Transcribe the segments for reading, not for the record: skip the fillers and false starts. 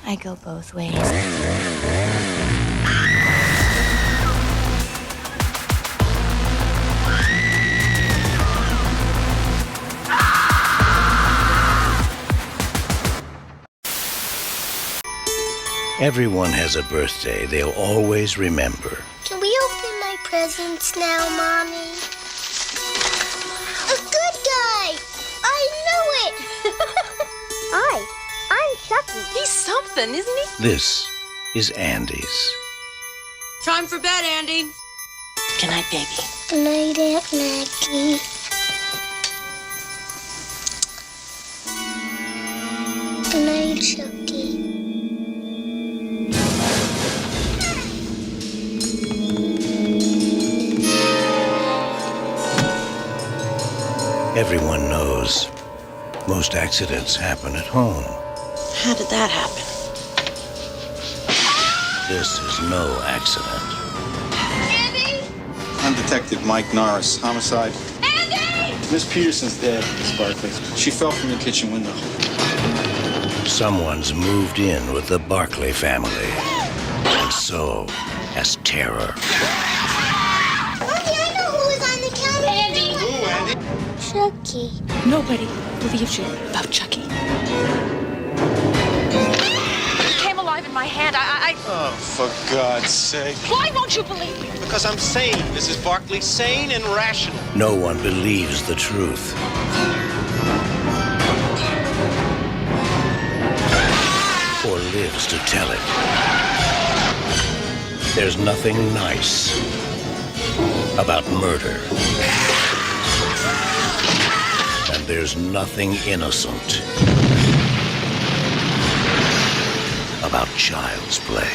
I go both ways. Everyone has a birthday they'll always remember. Can we open my presents now, Mommy? A good guy! I knew it! Hi, I'm Chucky. He's something, isn't he? This is Andy's. Time for bed, Andy. Good night, baby. Good night, Aunt Maggie. Good night, Chucky. Everyone knows most accidents happen at home. How did that happen? This is no accident. Andy! I'm Detective Mike Norris, homicide. Andy! Miss Peterson's dead, Miss Barkley. She fell from the kitchen window. Someone's moved in with the Barkley family, and so has terror. Mommy, I know who was on the counter. Andy! Who, Andy? Chucky. Nobody believes you about Chucky. He came alive in my hand. Oh, for God's sake. Why won't you believe me? Because I'm sane, Mrs. Barkley. Sane and rational. No one believes the truth. Or lives to tell it. There's nothing nice about murder. And there's nothing innocent about child's play.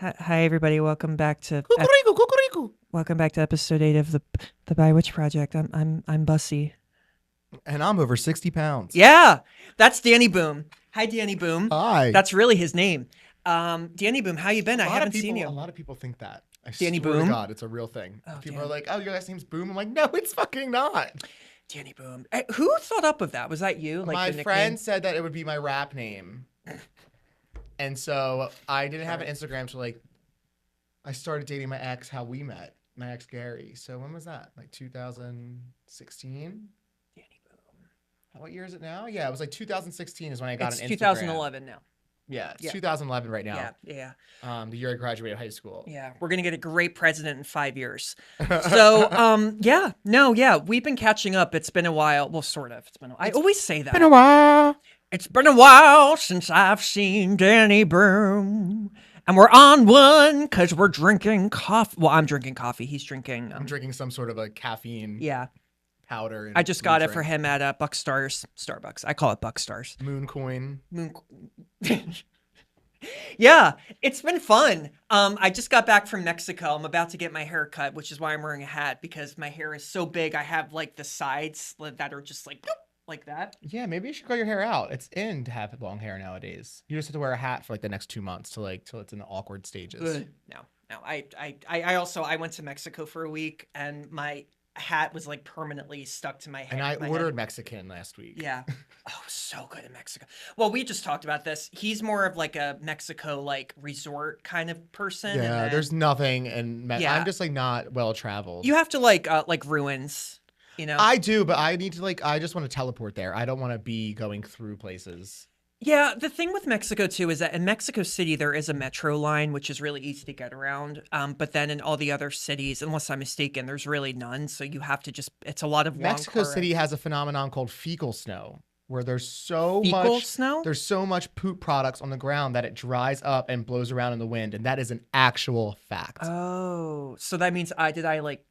Hi everybody, welcome back to Cucurico. episode 8 of the By Witch Project. I'm Bussy. And I'm over 60 pounds. Yeah, that's Danny Boom. Hi Danny Boom. Hi. That's really his name. Danny Boom, how you been? I haven't seen you. A lot of people think that. I Danny swear Boom? to God, it's a real thing. Oh, People damn. are like, oh, your last name's Boom. I'm like, no, it's fucking not. Danny Boom. Who thought up of that? Was that you? Like my the nickname? friend said that it would be my rap name. And so I didn't have an Instagram till like, I started dating my ex, how we met. My ex, Gary. So when was that? Like 2016? Danny Boom. What year is it now? Yeah, it was like 2016 is when I got It's an Instagram. 2011 now. Yeah, it's Yeah. 2011 right now. Yeah. The year I graduated high school. Yeah, we're gonna get a great president in 5 years. So, we've been catching up. It's been a while. Well, sort of. It's been. I always say that. Been a while. It's been a while since I've seen Danny Boom, and we're on one because we're drinking coffee. Well, I'm drinking coffee. He's drinking. I'm drinking some sort of a caffeine Yeah, powder. And I just got it drink. for him at Starbucks. I call it Buck Stars. Moon coin. Yeah, it's been fun. I just got back from Mexico. I'm about to get my hair cut, which is why I'm wearing a hat because my hair is so big. I have like the sides that are just like that. Yeah, maybe you should grow your hair out. It's in to have long hair nowadays. You just have to wear a hat for like the next 2 months till it's in the awkward stages. No. I went to Mexico for a week and my hat was like permanently stuck to my head. And I my ordered head. Mexican last week. Yeah. Oh, so good in Mexico. Well, we just talked about this. He's more of like a Mexico like resort kind of person. Yeah, and then there's nothing in Yeah. I'm just like not well traveled. you have to like ruins. You know? I do, but I need to I just want to teleport there. I don't want to be going through places. Yeah, the thing with Mexico too is that in Mexico City there is a metro line which is really easy to get around. But then in all the other cities, unless I'm mistaken, there's really none. So you have to it's a lot of long Mexico car- City has a phenomenon called fecal snow, where there's Fecal snow? There's so much poop products on the ground that it dries up and blows around in the wind, and that is an actual fact. Oh, so that means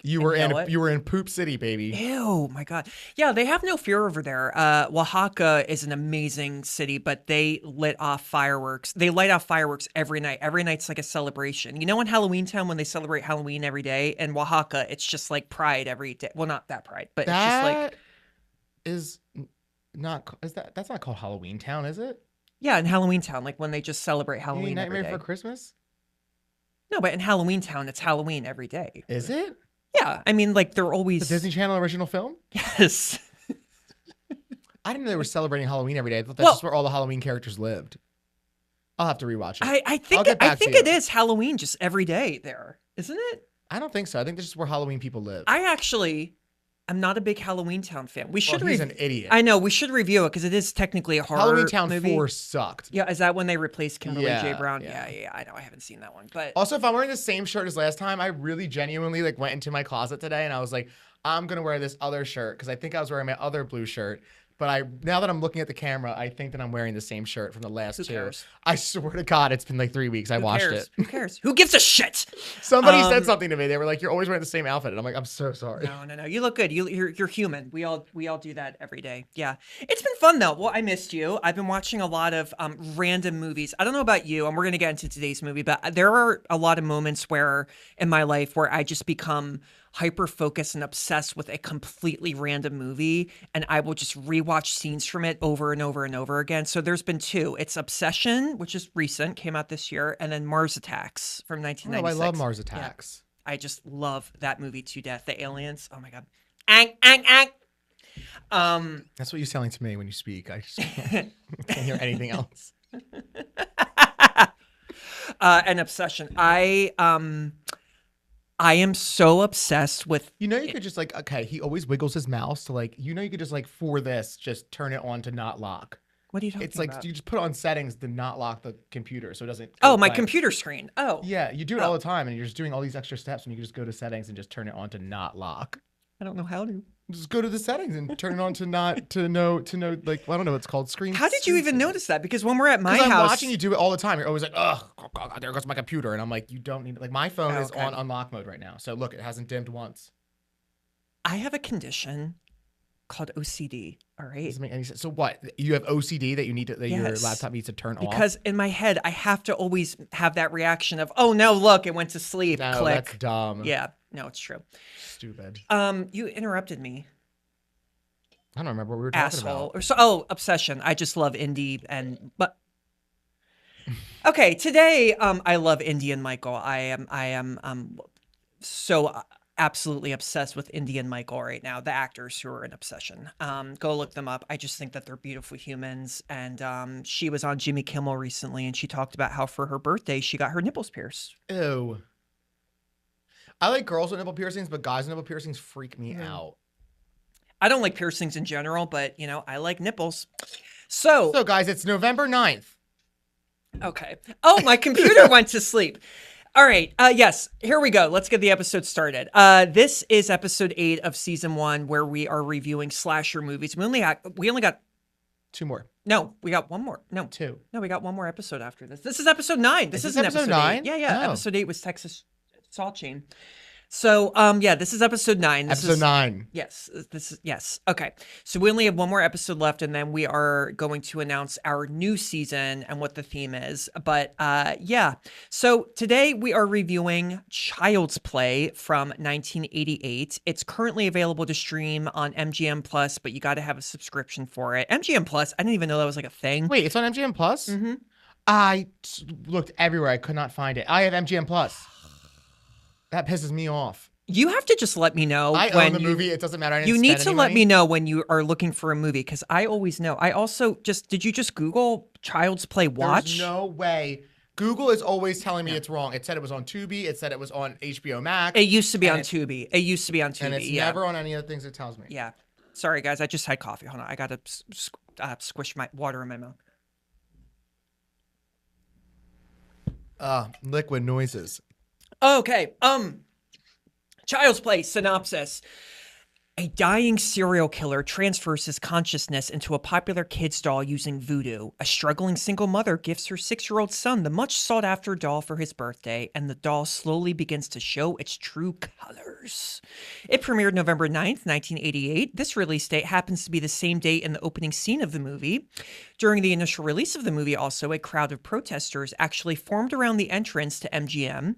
You were inhale it? you were in Poop City, baby. Ew, my God. Yeah, they have no fear over there. Oaxaca is an amazing city, but they lit off fireworks. They light off fireworks every night. Every night's like a celebration. You know in Halloween Town when they celebrate Halloween every day? In Oaxaca, it's just like Pride every day. Well, not that Pride, but it's just like... Is that's not called Halloween Town, is it? Yeah, in Halloween Town, like when they just celebrate You Halloween mean every Nightmare day. for Christmas? No, but in Halloween Town, it's Halloween every day. Is it? Yeah, I mean, like they're always The Disney Channel original film? Yes. I didn't know they were celebrating Halloween every day. I thought that's Well- just where all the Halloween characters lived. I'll have to rewatch it. I I'll think get back I think to you. it is Halloween just every day there, isn't it? I don't think so. I think this is where Halloween people live. I'm not a big Halloween Town fan. We should he's an idiot. I know we should review it because it is technically a horror Halloween Town movie. 4 sucked. Yeah, is that when they replaced Kimberly J. Yeah, Brown? yeah. Yeah, I know. I haven't seen that one, but Also, if I'm wearing the same shirt as last time, I really genuinely like went into my closet today and I was like, I'm gonna wear this other shirt because I think I was wearing my other blue shirt. But now that I'm looking at the camera, I think that I'm wearing the same shirt from the last Who two. cares? I swear to God, it's been like 3 weeks. I washed it. Who cares? Who gives a shit? Somebody said something to me. They were like, "You're always wearing the same outfit," and I'm like, "I'm so sorry." No. You look good. You're human. We all do that every day. Yeah, it's been fun though. Well, I missed you. I've been watching a lot of random movies. I don't know about you, and we're gonna get into today's movie, but there are a lot of moments where in my life where I just become hyper focused and obsessed with a completely random movie, and I will just rewatch scenes from it over and over and over again. So there's been two. It's Obsession, which is recent, came out this year, and then Mars Attacks from 1996. Oh, I love Mars Attacks. I just love that movie to death. The aliens. Oh my god. Ang, ang, ang. That's what you're telling to me when you speak. I just can't hear anything else. An Obsession. I am so obsessed with. You know, you could just like, okay, he always wiggles his mouse to like, you know, you could just like for this, just turn it on to not lock. What are you talking It's like about? you just put on settings to not lock the computer so it doesn't. Oh, go my blank. computer screen. Oh. Yeah, you do it all the time, and you're just doing all these extra steps, and you can just go to settings and just turn it on to not lock. I don't know how to. Just go to the settings and turn it on to not to know like well, I don't know. It's called screen. How did you even notice that? Because when we're at my I'm house, watching you do it all the time. You're always like, oh, there goes my computer, and I'm like, you don't need like my phone is Okay. on unlock mode right now. So look, it hasn't dimmed once. I have a condition called OCD. All right. Doesn't make any sense. So what? You have OCD that you need to that your Yes. laptop needs to turn off. Because in my head, I have to always have that reaction of, oh no, look, it went to sleep. No, Click. that's dumb. Yeah. No, it's true. Stupid. You interrupted me. I don't remember what we were talking Asshole. about. Or so Obsession. I just love indie but okay, today I love Indy and Michael. I am so absolutely obsessed with Indy and Michael right now, the actors who are in Obsession. Go look them up. I just think that they're beautiful humans. And she was on Jimmy Kimmel recently and she talked about how for her birthday she got her nipples pierced. Ew. I like girls with nipple piercings, but guys with nipple piercings freak me out. I don't like piercings in general, but you know, I like nipples. So guys, it's November 9th. okay. Oh, my computer went to sleep. All right. Yes, here we go. Let's get the episode started. This is episode 8 of season 1, where we are reviewing slasher movies. We only got 2 more. no, we got one more. No, 2. No, we got one more episode after this. This is episode 9. This Is isn't this episode episode 8. 9? Yeah. Oh. Episode 8 was Texas Salt Chain. So, yeah, this is episode 9. This Episode is 9. Yes, yes. Okay. So we only have one more episode left, and then we are going to announce our new season and what the theme is. But yeah. So today we are reviewing Child's Play from 1988. It's currently available to stream on MGM Plus, but you got to have a subscription for it. MGM Plus, I didn't even know that was like a thing. Wait, it's on MGM Plus? Mm-hmm. I looked everywhere. I could not find it. I have MGM Plus. That pisses me off. You have to just let me know. I when own the movie. It doesn't matter. I didn't You need spend to any let money. me know when you are looking for a movie because I always know. I also did you just Google Child's Play Watch? There's no way. Google is always telling me it's wrong. It said it was on Tubi. It said it was on HBO Max. It used to be and on Tubi. It used to be on Tubi. And it's yeah. never on any of the things it tells me. Yeah. Sorry, guys. I just had coffee. Hold on. I got to squish my water in my mouth. Liquid noises. Okay. Child's Play synopsis. A dying serial killer transfers his consciousness into a popular kid's doll using voodoo. A struggling single mother gifts her 6-year-old son the much sought-after doll for his birthday, and the doll slowly begins to show its true colors. It premiered November 9th, 1988. This release date happens to be the same date in the opening scene of the movie. During the initial release of the movie, also, a crowd of protesters actually formed around the entrance to MGM,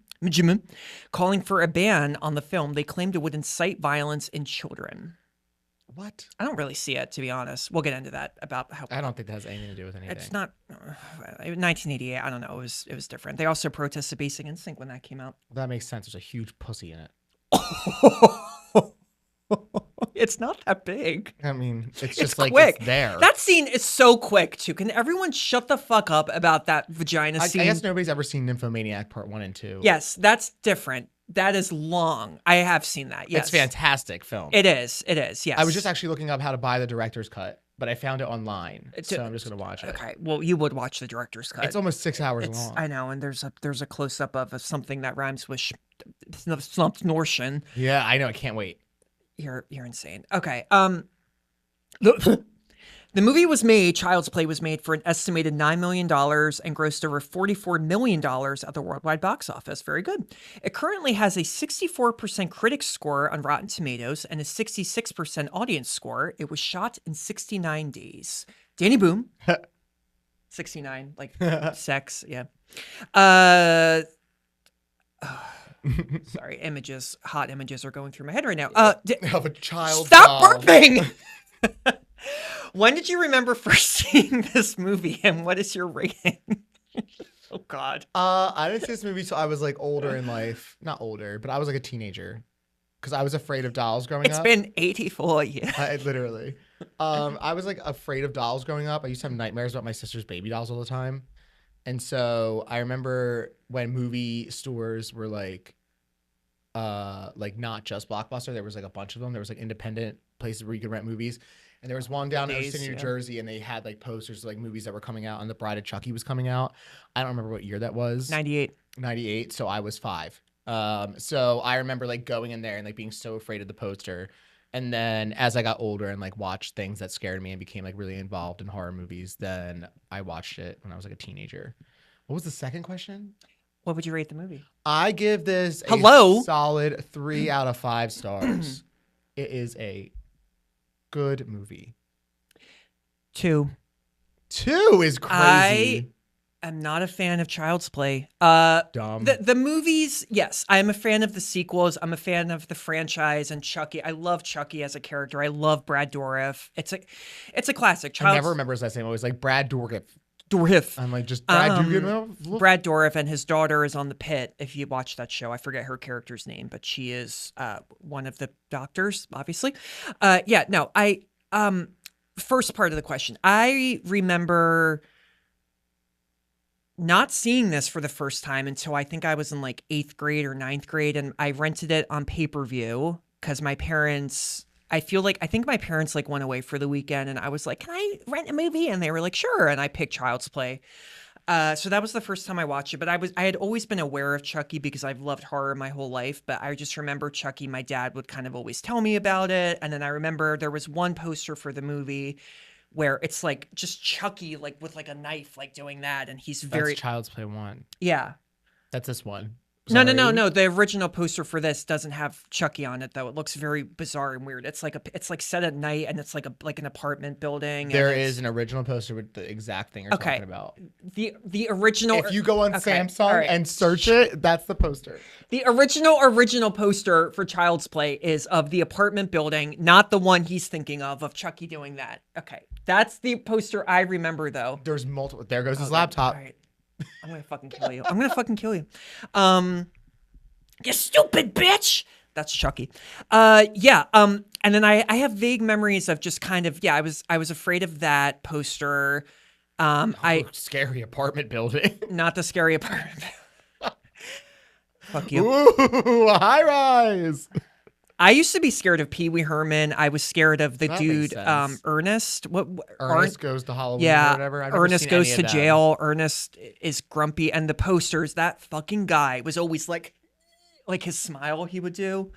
calling for a ban on the film. They claimed it would incite violence in children. What? I don't really see it, to be honest. We'll get into that about how I don't think that has anything to do with anything. it's not 1988. I don't know. It was different. They also protested Basic Instinct when that came out. That makes sense. There's a huge pussy in it. It's not that big. I mean, it's It's just like quick. it's there. That scene is so quick too. Can everyone shut the fuck up about that vagina I scene? guess nobody's ever seen Nymphomaniac Part 1 and 2. Yes, that's different. That is long. I have seen that. Yes, It's fantastic film. It is. It is. Yes. I was just actually looking up how to buy the director's cut, but I found it online, so I'm just gonna watch it. Okay. Well, you would watch the director's cut. It's almost 6 hours long. I know, and there's a close up of something that rhymes with Snortion. Yeah, I know. I can't wait. You're insane. Okay. The movie was made, Child's Play was made for an estimated $9 million and grossed over $44 million at the worldwide box office. Very good. It currently has a 64% critic score on Rotten Tomatoes and a 66% audience score. It was shot in 69 days. Danny Boom. 69, like sex, yeah. Sorry, hot images are going through my head right now. Of a child. Stop doll. burping! When did you remember first seeing this movie, and what is your rating? Oh God. I didn't see this movie till I was like older in life. Not older, but I was like a teenager because I was afraid of dolls growing It's up. been 84 years. Literally. I was like afraid of dolls growing up. I used to have nightmares about my sister's baby dolls all the time. And so I remember when movie stores were like not just Blockbuster, there was like a bunch of them. There was like independent places where you could rent movies. And there was one down in Eastern New Jersey, and they had like posters of like movies that were coming out, and The Bride of Chucky was coming out. I don't remember what year that was. 98. So I was 5. So I remember like going in there and like being so afraid of the poster. And then as I got older and like watched things that scared me and became like really involved in horror movies, then I watched it when I was like a teenager. What was the second question? What would you rate the movie? I give this Hello? a solid 3 out of 5 stars. It is a good movie. 2. 2 is crazy. I'm not a fan of Child's Play. Dumb. The movies, yes, I'm a fan of the sequels. I'm a fan of the franchise and Chucky. I love Chucky as a character. I love Brad Dourif. It's a classic. I never remember his last name. I was like Brad Dourif. I'm like, just Brad Dourif. Brad Dourif, and his daughter is on The Pit. If you watch that show, I forget her character's name, but she is one of the doctors, obviously. First part of the question. I remember not seeing this for the first time until I think I was in like 8th grade or 9th grade, and I rented it on pay-per-view because my parents, I think my parents like went away for the weekend, and I was like, can I rent a movie? And they were like, sure. And I picked Child's Play. So that was the first time I watched it, but I had always been aware of Chucky because I've loved horror my whole life. But I just remember Chucky, my dad would kind of always tell me about it. And then I remember there was one poster for the movie where it's like just Chucky, like with like a knife, like doing that. And he's very, That's Child's Play 1. yeah. That's this one. No. The original poster for this doesn't have Chucky on it, though. It looks very bizarre and weird. It's like set at night, and it's like an apartment building. There is an original poster with the exact thing you're talking about. The original. If you go on Samsung right. and search it, that's the poster. The original poster for Child's Play is of the apartment building, not the one he's thinking of Chucky doing that. Okay, that's the poster I remember, though. There's multiple. There goes his laptop. All right. I'm gonna fucking kill you. You stupid bitch. That's Chucky. And then I have vague memories of just kind of, I was afraid of that poster. Scary apartment building. Not the scary apartment. Fuck you. Ooh, a high rise. I used to be scared of Pee Wee Herman. I was scared of the That dude, makes sense. Ernest. Ernest goes to Halloween Yeah, or whatever. I've never Ernest seen goes any to of them. jail. Ernest is grumpy, and the posters. That fucking guy was always like his smile he would do.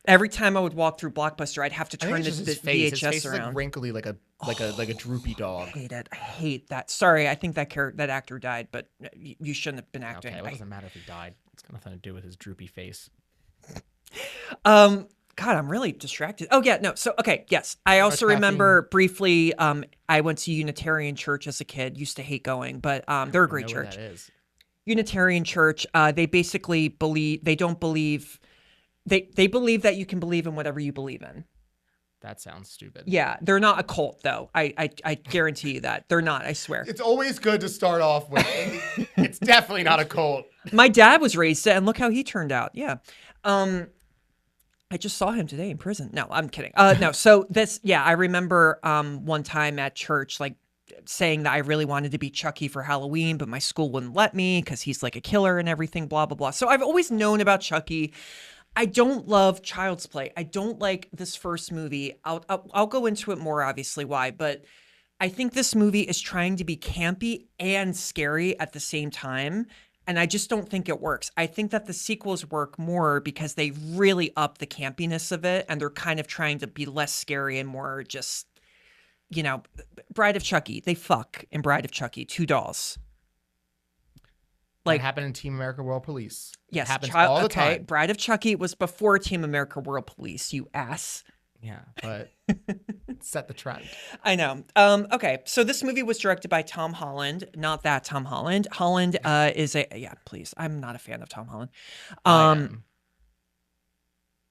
Every time I would walk through Blockbuster, I'd have to I think turn it's the just his face. VHS His face around. is like wrinkly, like a droopy dog. I hate it. I hate that. Sorry, I think that actor died, but you shouldn't have been acting. Okay, it doesn't matter if he died. It's got nothing to do with his droopy face. God, I'm really distracted. Oh yeah, no. So okay, yes. I also remember briefly. I went to Unitarian Church as a kid. Used to hate going, but they're a great church. That is. Unitarian Church. They basically believe. They don't believe. They believe that you can believe in whatever you believe in. That sounds stupid. Yeah, they're not a cult though. I guarantee you that they're not. I swear. It's always good to start off with. It's definitely not a cult. My dad was raised it, and look how he turned out. Yeah. I just saw him today in prison. No, I'm kidding. No. So I remember one time at church, like saying that I really wanted to be Chucky for Halloween, but my school wouldn't let me because he's like a killer and everything, blah, blah, blah. So I've always known about Chucky. I don't love Child's Play. I don't like this first movie. I'll go into it more, obviously, why, but I think this movie is trying to be campy and scary at the same time. And I just don't think it works. I think that the sequels work more because they really up the campiness of it. And they're kind of trying to be less scary and more just, Bride of Chucky. They fuck in Bride of Chucky. 2 dolls. Like happened in Team America World Police. Yes. It happens all the time. Bride of Chucky was before Team America World Police, you ass. Yeah, but set the trend. I know. Okay, so this movie was directed by Tom Holland, not that Tom Holland. Holland please. I'm not a fan of Tom Holland.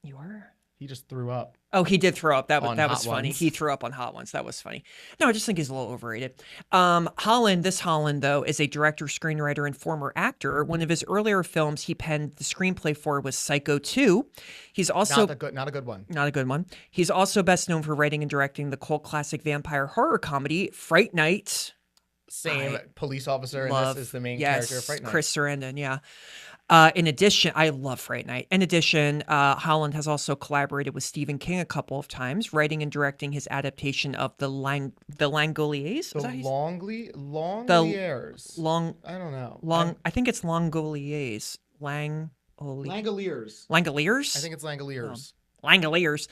You are? He just threw up. Oh, he did throw up. That was funny. Ones. He threw up on Hot Ones. That was funny. No, I just think he's a little overrated. This Holland, though, is a director, screenwriter, and former actor. One of his earlier films he penned the screenplay for was Psycho 2. He's also not a good one. Not a good one. He's also best known for writing and directing the cult classic vampire horror comedy Fright Night. Same police officer, and this is the main character of Fright Night. Chris Sarandon, yeah. In addition, I love Fright Night. In addition, Holland has also collaborated with Stephen King a couple of times, writing and directing his adaptation of the Langoliers. I don't know. I think it's Langoliers. Langoliers. Langoliers? I think it's Langoliers. Langoliers,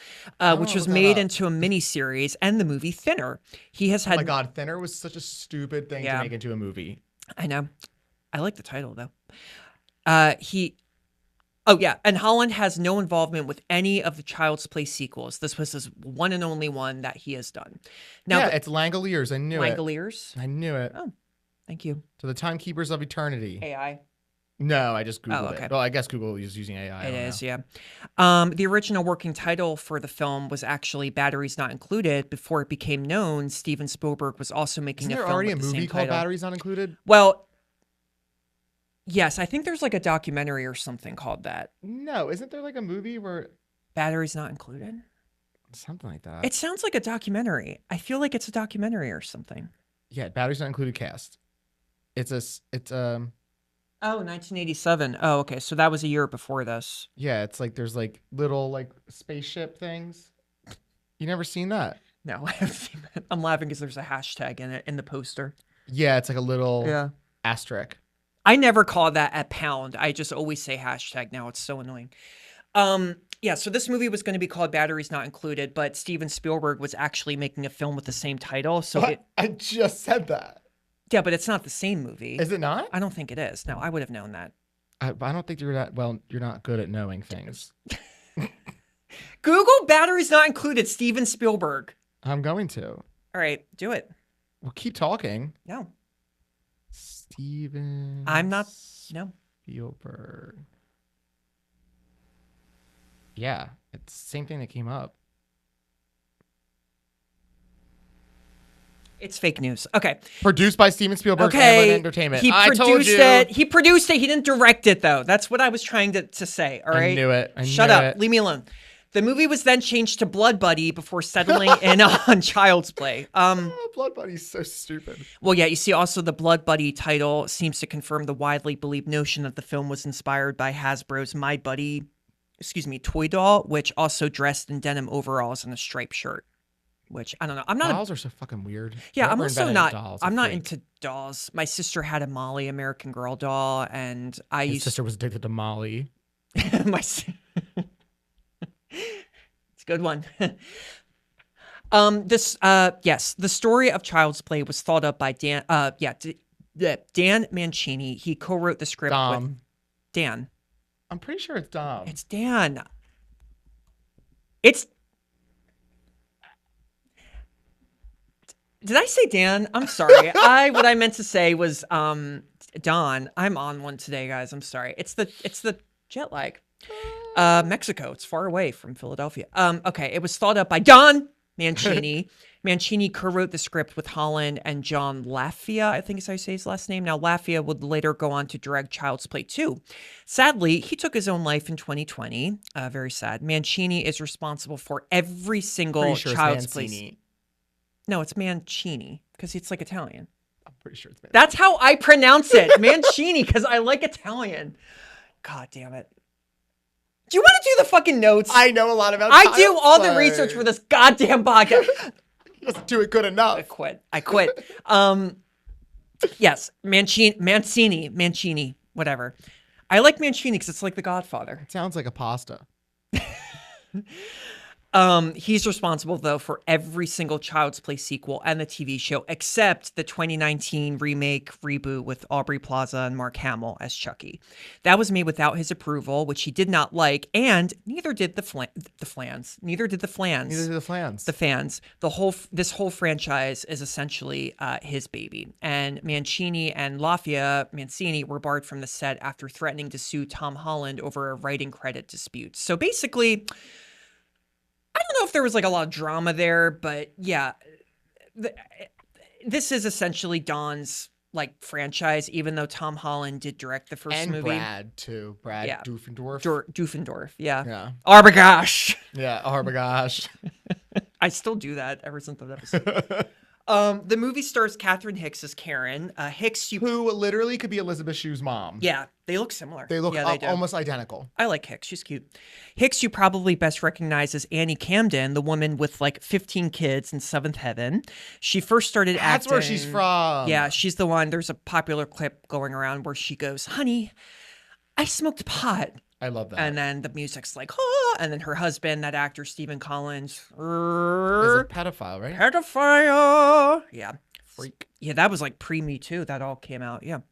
which was made into a miniseries, and the movie Thinner. He has had. Oh my God, Thinner was such a stupid thing to make into a movie. I know. I like the title though. And Holland has no involvement with any of the Child's Play sequels. This was his one and only one that he has done. Now, it's Langoliers. I knew it. Langoliers? I knew it. Oh, thank you. To the Timekeepers of Eternity. AI. No, I just Googled okay. it. Well, I guess Google is using AI. It is, yeah. The original working title for the film was actually Batteries Not Included. Before it became known, Steven Spielberg was also making Isn't a there film already with a the movie same called title. Batteries Not Included? Well, yes, I think there's like a documentary or something called that. No, isn't there like a movie where Batteries Not Included? Something like that. It sounds like a documentary. I feel like it's a documentary or something. Yeah, Batteries Not Included cast. Oh, 1987. Oh, okay. So that was a year before this. Yeah, it's like there's like little like spaceship things. You never seen that? No, I haven't seen that. I'm laughing because there's a hashtag in it in the poster. Yeah, it's like a little asterisk. I never call that a pound. I just always say hashtag now. It's so annoying. So this movie was going to be called Batteries Not Included, but Steven Spielberg was actually making a film with the same title. So I just said that. Yeah, but it's not the same movie. Is it not? I don't think it is. No, I would have known that. I don't think you're that well. You're not good at knowing things. Google Batteries Not Included, Steven Spielberg. I'm going to. All right, do it. Well, keep talking. No. Steven. I'm not. No. Spielberg. Yeah, it's the same thing that came up. It's fake news. Okay. Produced by Steven Spielberg and Amblin Entertainment. He produced it. He produced it. He didn't direct it, though. That's what I was trying to say. All right. I knew it. Shut up. Leave me alone. The movie was then changed to Blood Buddy before settling in on Child's Play. Blood Buddy's so stupid. Well, yeah, you see also the Blood Buddy title seems to confirm the widely believed notion that the film was inspired by Hasbro's My Buddy, toy doll, which also dressed in denim overalls and a striped shirt. Which I don't know. Dolls are so fucking weird. Yeah, I'm also not. I'm not into dolls. My sister had a Molly American Girl doll, and His sister was addicted to Molly. It's a good one. The story of Child's Play was thought up by Dan. Dan Mancini. He co-wrote the script with Dan. I'm pretty sure it's Dom. It's Dan. It's. Did I say Dan? I'm sorry. What I meant to say was Don. I'm on one today, guys. I'm sorry. It's the jet lag. Mexico. It's far away from Philadelphia. Okay. It was thought up by Don Mancini. Mancini co-wrote the script with Holland and John Lafia, I think is how you say his last name. Now, Lafia would later go on to direct Child's Play 2. Sadly, he took his own life in 2020. Very sad. Mancini is responsible for every single Pretty sure Child's it's Play. Mancini. No, it's Mancini because it's like Italian. I'm pretty sure it's Mancini. That's how I pronounce it, Mancini, because I like Italian. God damn it. Do you want to do the fucking notes? I know a lot about I do Child's all the Play. research for this goddamn podcast. He doesn't do it good enough. I quit. Yes, Mancini, whatever. I like Mancini because it's like The Godfather. It sounds like a pasta. He's responsible, though, for every single Child's Play sequel and the TV show, except the 2019 remake reboot with Aubrey Plaza and Mark Hamill as Chucky. That was made without his approval, which he did not like, and neither did the fans. Neither did the fans. The fans. This whole franchise is essentially his baby. And Mancini and Mancini were barred from the set after threatening to sue Tom Holland over a writing credit dispute. So basically, I don't know if there was like a lot of drama there, but yeah, this is essentially Don's like franchise, even though Tom Holland did direct the first movie. Brad too. Brad Yeah. Doofendorf. Doofendorf, yeah. Yeah. Arbagosh. Yeah, Arbagosh. I still do that ever since that episode. The movie stars Catherine Hicks as Karen. Who literally could be Elizabeth Shue's mom. Yeah, they look similar. They look do. almost identical. I like Hicks. She's cute. Hicks, you probably best recognize as Annie Camden, the woman with like 15 kids in Seventh Heaven. She first started acting. That's where she's from. Yeah, she's the one. There's a popular clip going around where she goes, "Honey, I smoked pot." I love that. And then the music's like, oh, and then her husband, that actor, Stephen Collins. Is a pedophile, right? Pedophile. Yeah. Freak. Yeah, that was like pre-Me Too. That all came out. Yeah.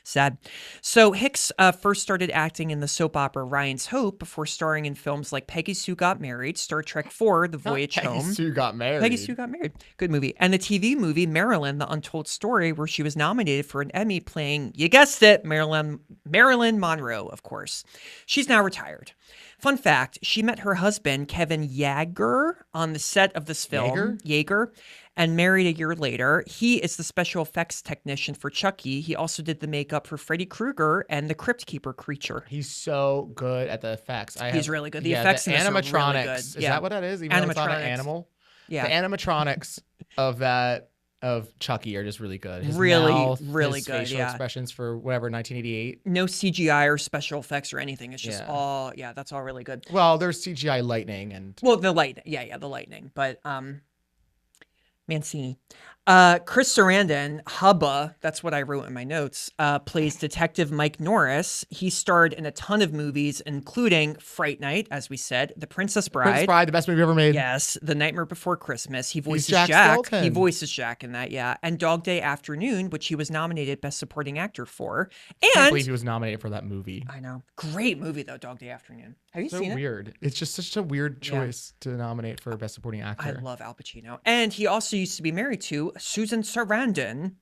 Sad. So Hicks first started acting in the soap opera Ryan's Hope before starring in films like Peggy Sue Got Married, Star Trek IV, The Voyage Home. Peggy Sue Got Married. Peggy Sue Got Married. Good movie. And the TV movie Marilyn, The Untold Story, where she was nominated for an Emmy playing, you guessed it, Marilyn Monroe, of course. She's now retired. Fun fact, she met her husband, Kevin Yeager, on the set of this film. Yeager. And married a year later. He is the special effects technician for Chucky. He also did the makeup for Freddy Krueger and the Crypt Keeper creature. He's so good at the effects. He's really good. The effects in this are really animatronics. Is Yeah. that what that is? Even though it's not an animal? Yeah. The animatronics of Chucky are just really good. His Really, mouth, really his good, facial yeah. expressions for whatever 1988. No CGI or special effects or anything. It's just Yeah. that's all really good. Well, there's CGI lightning and Well, the lightning. Yeah, the lightning. But Mancini. Chris Sarandon, Hubba, that's what I wrote in my notes, plays Detective Mike Norris. He starred in a ton of movies, including Fright Night, as we said, The Princess Bride. Princess Bride, the best movie ever made. Yes, The Nightmare Before Christmas. He voices Jack Jack. Skellington. He voices Jack in that, yeah. And Dog Day Afternoon, which he was nominated Best Supporting Actor for. I can't And believe he was nominated for that movie. I know. Great movie, though, Dog Day Afternoon. Have you So seen it? weird. It's just such a weird Yeah. choice to nominate for Best Supporting I Actor. love Al Pacino. And he also used to be married to Susan Sarandon.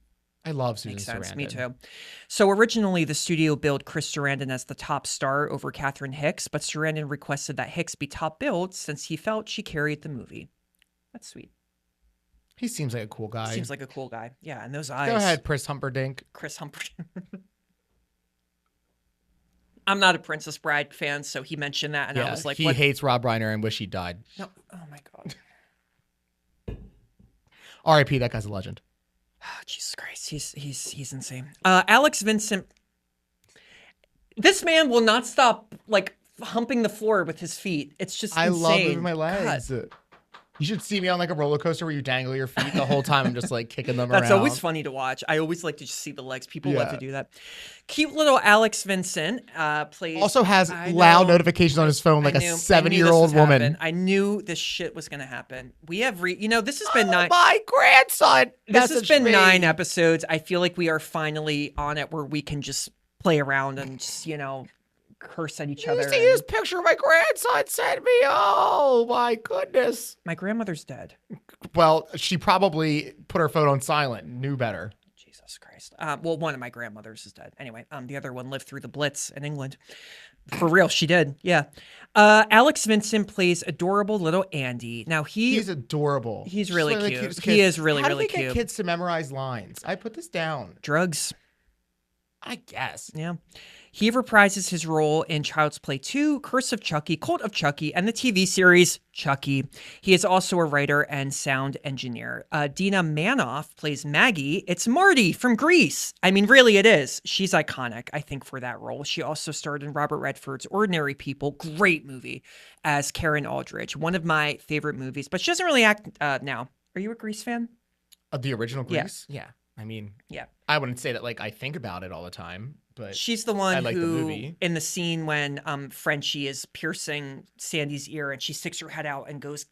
I love Susan Makes sense. Sarandon. Me too. So originally, the studio billed Chris Sarandon as the top star over Catherine Hicks, but Sarandon requested that Hicks be top billed since he felt she carried the movie. That's sweet. He seems like a cool guy. Seems like a cool guy. Yeah, and those eyes. Go ahead, Chris Humperdinck. Chris Humperdinck. I'm not a Princess Bride fan, so he mentioned that, and I was like, he what? hates Rob Reiner and wish he died. No. Oh my God. R.I.P. That guy's a legend. Oh, Jesus Christ. He's insane. Alex Vincent. This man will not stop like humping the floor with his feet. It's just I insane. love moving my God. legs. You should see me on like a roller coaster where you dangle your feet the whole time. I'm just like kicking them around. That's always funny to watch. I always like to just see the legs. People love Yeah. to do that. Cute little Alex Vincent plays. Also has I loud know. notifications on his phone like I a knew this 70-year-old was woman. happen. I knew this shit was gonna happen. We have this has been nine. My grandson. This has messaged been me. 9 episodes. I feel like we are finally on it where we can just play around and just, curse at each other. You see and- this picture my grandson sent me? Oh my goodness. My grandmother's dead. Well, she probably put her phone on silent. Knew better. Jesus Christ. Well, one of my grandmothers is dead. Anyway, the other one lived through the Blitz in England. For real, she did. Yeah. Alex Vincent plays adorable little Andy. Now He's adorable. He's Just really one of the cute. cutest He kids. is really, How really do they cute. get kids to memorize lines? I put this down. Drugs. I guess. Yeah. He reprises his role in Child's Play 2, Curse of Chucky, Cult of Chucky, and the TV series Chucky. He is also a writer and sound engineer. Dina Manoff plays Maggie. It's Marty from Grease. I mean, really, it is. She's iconic, I think, for that role. She also starred in Robert Redford's Ordinary People, great movie, as Karen Aldridge. One of my favorite movies, but she doesn't really act now. Are you a Grease fan? The original Yeah. Grease? Yeah. I mean, Yeah. I wouldn't say that like I think about it all the time, but She's the one I like the who, movie. in the scene when Frenchie is piercing Sandy's ear and she sticks her head out and goes,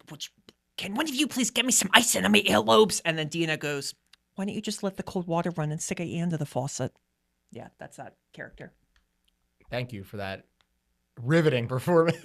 can one of you please get me some ice in my earlobes? And then Dina goes, why don't you just let the cold water run and stick a ear into the faucet? Yeah, that's that character. Thank you for that riveting performance.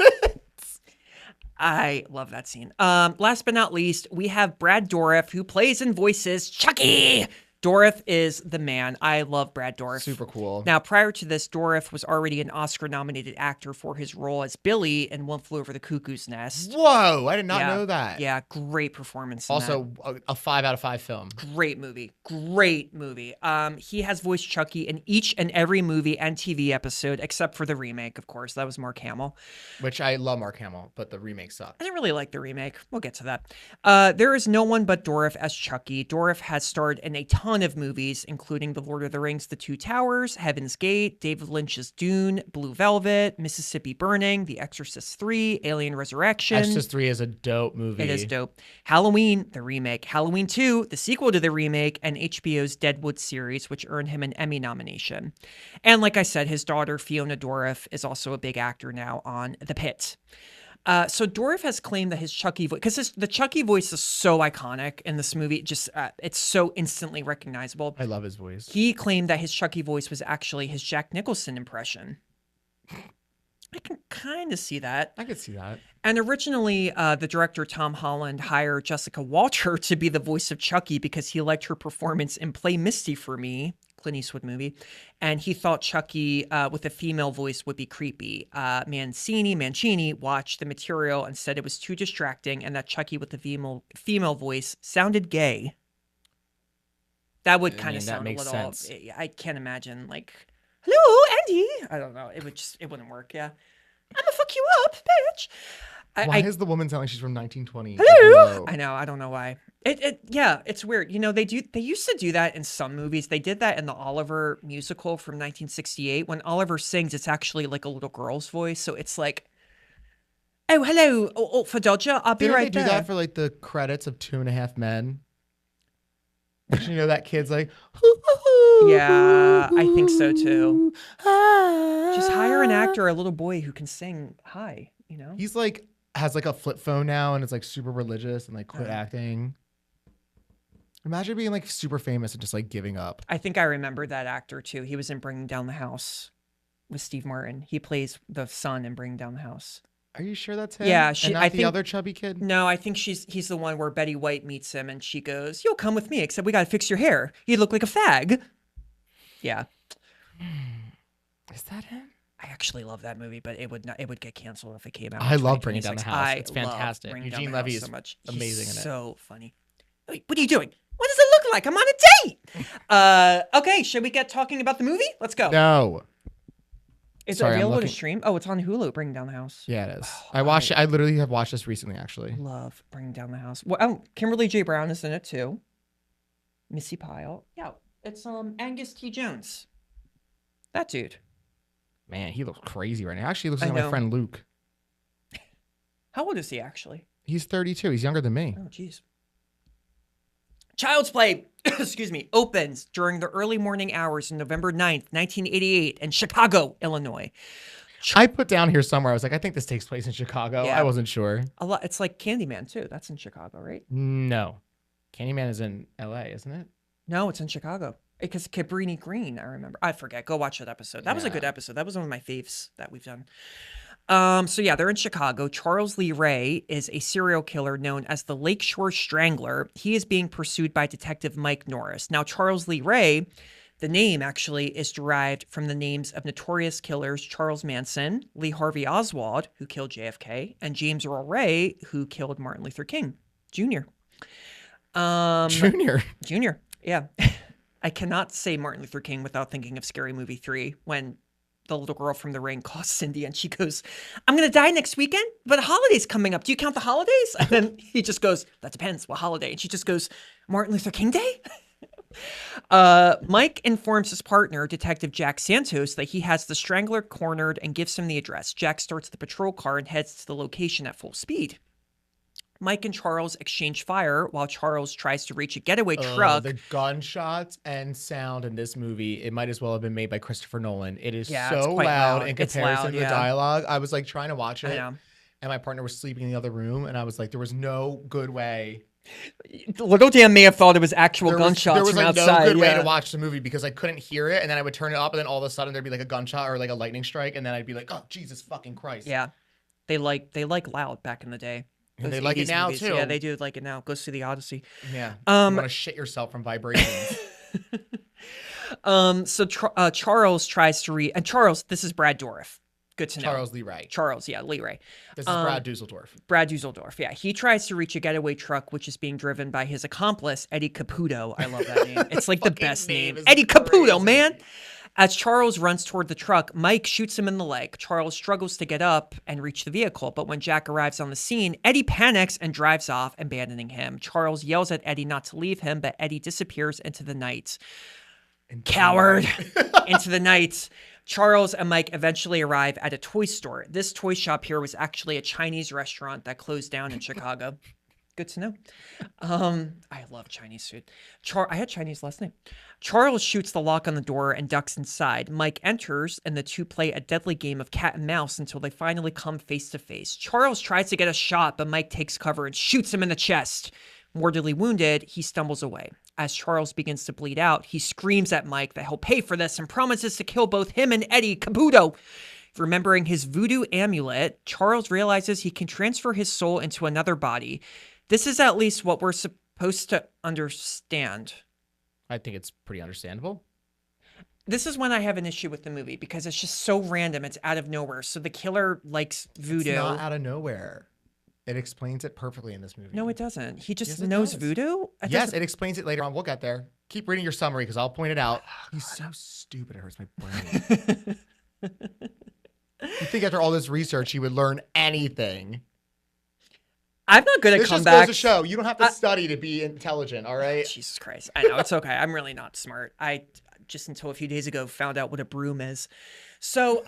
I love that scene. Last but not least, we have Brad Dourif, who plays and voices Chucky. Dourif is the man. I love Brad Dourif. Super cool. Now, prior to this, Dourif was already an Oscar-nominated actor for his role as Billy in One Flew Over the Cuckoo's Nest. Whoa, I did not Yeah. know that. Yeah, great performance. Also, a 5 out of 5 film. Great movie. Great movie. He has voiced Chucky in each and every movie and TV episode, except for the remake, of course. That was Mark Hamill. Which I love Mark Hamill, but the remake sucked. I didn't really like the remake. We'll get to that. There is no one but Dourif as Chucky. Dourif has starred in a ton of movies, including The Lord of the Rings, The Two Towers, Heaven's Gate, David Lynch's Dune, Blue Velvet, Mississippi Burning, The Exorcist 3, Alien Resurrection. Exorcist 3 is a dope movie. It is dope. Halloween, the remake. Halloween 2, the sequel to the remake, and HBO's Deadwood series, which earned him an Emmy nomination. And like I said, his daughter, Fiona Dourif, is also a big actor now on The Pit. So Dourif has claimed that his Chucky voice, because the Chucky voice is so iconic in this movie, just it's so instantly recognizable. I love his voice. He claimed that his Chucky voice was actually his Jack Nicholson impression. I can kind of see that. I could see that. And originally, the director Tom Holland hired Jessica Walter to be the voice of Chucky because he liked her performance in Play Misty for Me, Clint Eastwood movie, and he thought Chucky with a female voice would be creepy. Mancini watched the material and said it was too distracting and that Chucky with the female voice sounded gay. That would kind of sound makes a little. sense. I can't imagine like, hello, Andy. I don't know. It wouldn't work. Yeah, I'm gonna fuck you up, bitch. Why does the woman sound like she's from 1920? Hello. I know. I don't know why. Yeah, it's weird. You know, they used to do that in some movies. They did that in the Oliver musical from 1968. When Oliver sings, it's actually like a little girl's voice. So it's like, oh, hello, for Dodger. I'll be Didn't right they do there. that for like the credits of 2.5 Men? You know that kid's like, yeah, I think so too. Just hire an actor, a little boy who can sing high, you know? He's like, has like a flip phone now and is like super religious and like quit acting. Imagine being like super famous and just like giving up. I think I remember that actor too. He was in Bringing Down the House with Steve Martin. He plays the son in Bringing Down the House. Are you sure that's him? Yeah, and not I the think, other chubby kid. No, I think he's the one where Betty White meets him and she goes, "You'll come with me, except we got to fix your hair. You look like a fag." Yeah. Is that him? I actually love that movie, but it would get canceled if it came out. I in love Bringing Down the 2026. House. It's I love fantastic. Bringing Down Eugene the House Levy is so much. amazing He's in it. so funny. Wait, what are you doing? What does it look like? I'm on a date. Okay, should we get talking about the movie? Let's go. No. Is Sorry, it I'm available to looking- stream? Oh, it's on Hulu. Bringing Down the House. Yeah, it is. I watched it. I literally have watched this recently, actually. Love Bringing Down the House. Well, oh, Kimberly J. Brown is in it too. Missy Pyle. Yeah, it's Angus T. Jones. That dude. Man, he looks crazy right now. Actually, he looks I like my know. friend Luke. How old is he actually? He's 32. He's younger than me. Oh, jeez. Child's Play, excuse me, opens during the early morning hours on November 9th, 1988 in Chicago, Illinois. I put down here somewhere. I was like, I think this takes place in Chicago. Yeah. I wasn't sure. A lot. It's like Candyman too. That's in Chicago, right? No. Candyman is in LA, isn't it? No, it's in Chicago. Because Cabrini Green, I remember. I forget. Go watch that episode. That was a Yeah. good episode. That was one of my faves that we've done. So yeah, they're in Chicago. Charles Lee Ray is a serial killer known as the Lakeshore Strangler. He is being pursued by Detective Mike Norris. Now, Charles Lee Ray The name actually is derived from the names of notorious killers Charles Manson, Lee Harvey Oswald, who killed JFK, and James Earl Ray, who killed Martin Luther King Jr. Junior, yeah. I cannot say Martin Luther King without thinking of Scary Movie 3 when the little girl from the ring calls Cindy and she goes, I'm going to die next weekend, but a holiday's coming up. Do you count the holidays? And then he just goes, that depends. What holiday? And she just goes, Martin Luther King Day? Mike informs his partner, Detective Jack Santos, that he has the strangler cornered and gives him the address. Jack starts the patrol car and heads to the location at full speed. Mike and Charles exchange fire while Charles tries to reach a getaway truck. The gunshots and sound in this movie, it might as well have been made by Christopher Nolan. It is so loud in comparison to the dialogue. I was like trying to watch it, and my partner was sleeping in the other room, and I was like, there was no good way. Little Dan may have thought it was actual gunshots from outside. There was no good way to watch the movie because I couldn't hear it, and then I would turn it up, and then all of a sudden there'd be like a gunshot or like a lightning strike, and then I'd be like, oh, Jesus fucking Christ. Yeah. They like loud back in the day. And they like it now movies. too. Yeah, they do like it now. Go see the Odyssey. Yeah. You want to shit yourself from vibrations. So Charles tries to and Charles, this is Brad Dourif. Good to know. Charles Lee Ray. Charles, yeah, Lee Ray. This is Brad Dusseldorf. Brad Dusseldorf, yeah. He tries to reach a getaway truck, which is being driven by his accomplice, Eddie Caputo. I love that name. It's like the best name. Eddie Caputo, man. As Charles runs toward the truck, Mike shoots him in the leg. Charles struggles to get up and reach the vehicle, but when Jack arrives on the scene, Eddie panics and drives off, abandoning him. Charles yells at Eddie not to leave him, but Eddie disappears into the night. Coward! Into the night. Charles and Mike eventually arrive at a toy store. This toy shop here was actually a Chinese restaurant that closed down in Chicago. Good to know. I love Chinese food. I had Chinese last night. Charles shoots the lock on the door and ducks inside. Mike enters, and the two play a deadly game of cat and mouse until they finally come face to face. Charles tries to get a shot, but Mike takes cover and shoots him in the chest. Mortally wounded, he stumbles away. As Charles begins to bleed out, he screams at Mike that he'll pay for this and promises to kill both him and Eddie Caputo. Remembering his voodoo amulet, Charles realizes he can transfer his soul into another body. This is at least what we're supposed to understand. I think it's pretty understandable. This is when I have an issue with the movie because it's just so random. It's out of nowhere. So the killer likes voodoo. It's not out of nowhere. It explains it perfectly in this movie. No, it doesn't. He just knows voodoo? Yes, it explains it later on. We'll get there. Keep reading your summary because I'll point it out. He's so stupid. It hurts my brain. You think after all this research, he would learn anything? I'm not good at comebacks. This just goes to show you don't have to study to be intelligent, all right? Jesus Christ. I know, it's okay. I'm really not smart. I just until a few days ago found out what a broom is. So,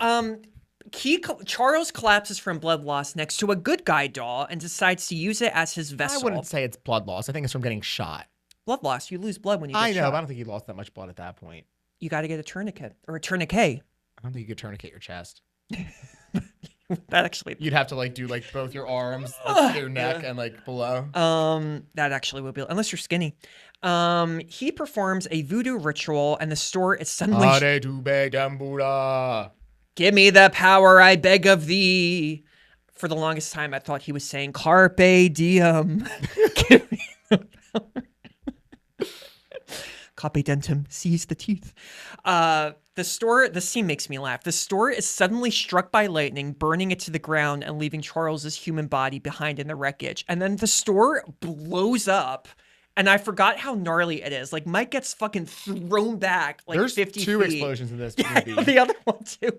Charles collapses from blood loss next to a good guy doll and decides to use it as his vessel. I wouldn't say it's blood loss. I think it's from getting shot. Blood loss. You lose blood when you get shot. I know, but I don't think he lost that much blood at that point. You got to get a tourniquet or a tourniquet. I don't think you could tourniquet your chest. That actually, you'd have to like do like both your arms, like, your neck, and like below. That actually would be, unless you're skinny. He performs a voodoo ritual, and the store is suddenly. Give me the power, I beg of thee. For the longest time, I thought he was saying carpe diem. Give me the power. Carpe dentum, seize the teeth. The scene makes me laugh. The store is suddenly struck by lightning, burning it to the ground and leaving Charles's human body behind in the wreckage. And then the store blows up. And I forgot how gnarly it is. Like, Mike gets fucking thrown back like There's 50 two feet. explosions in this movie. Yeah, the other one too.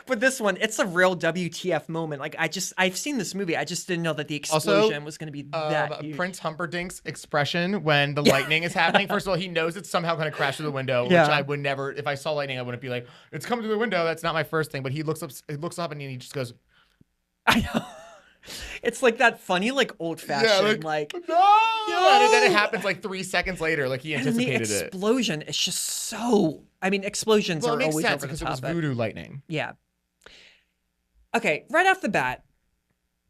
But this one, it's a real WTF moment. Like, I've seen this movie. I just didn't know that the explosion was going to be that huge. Prince Humperdinck's expression when the lightning is happening. First of all, he knows it's somehow going to crash through the window, which I would never, if I saw lightning, I wouldn't be like, it's coming through the window. That's not my first thing. But he looks up and he just goes, I know. It's like that funny, like old-fashioned, like no! And then it happens like 3 seconds later, like he anticipated it. The explosion is just so. I mean, explosions are always over the top. Because it was voodoo lightning. Yeah. Okay, right off the bat,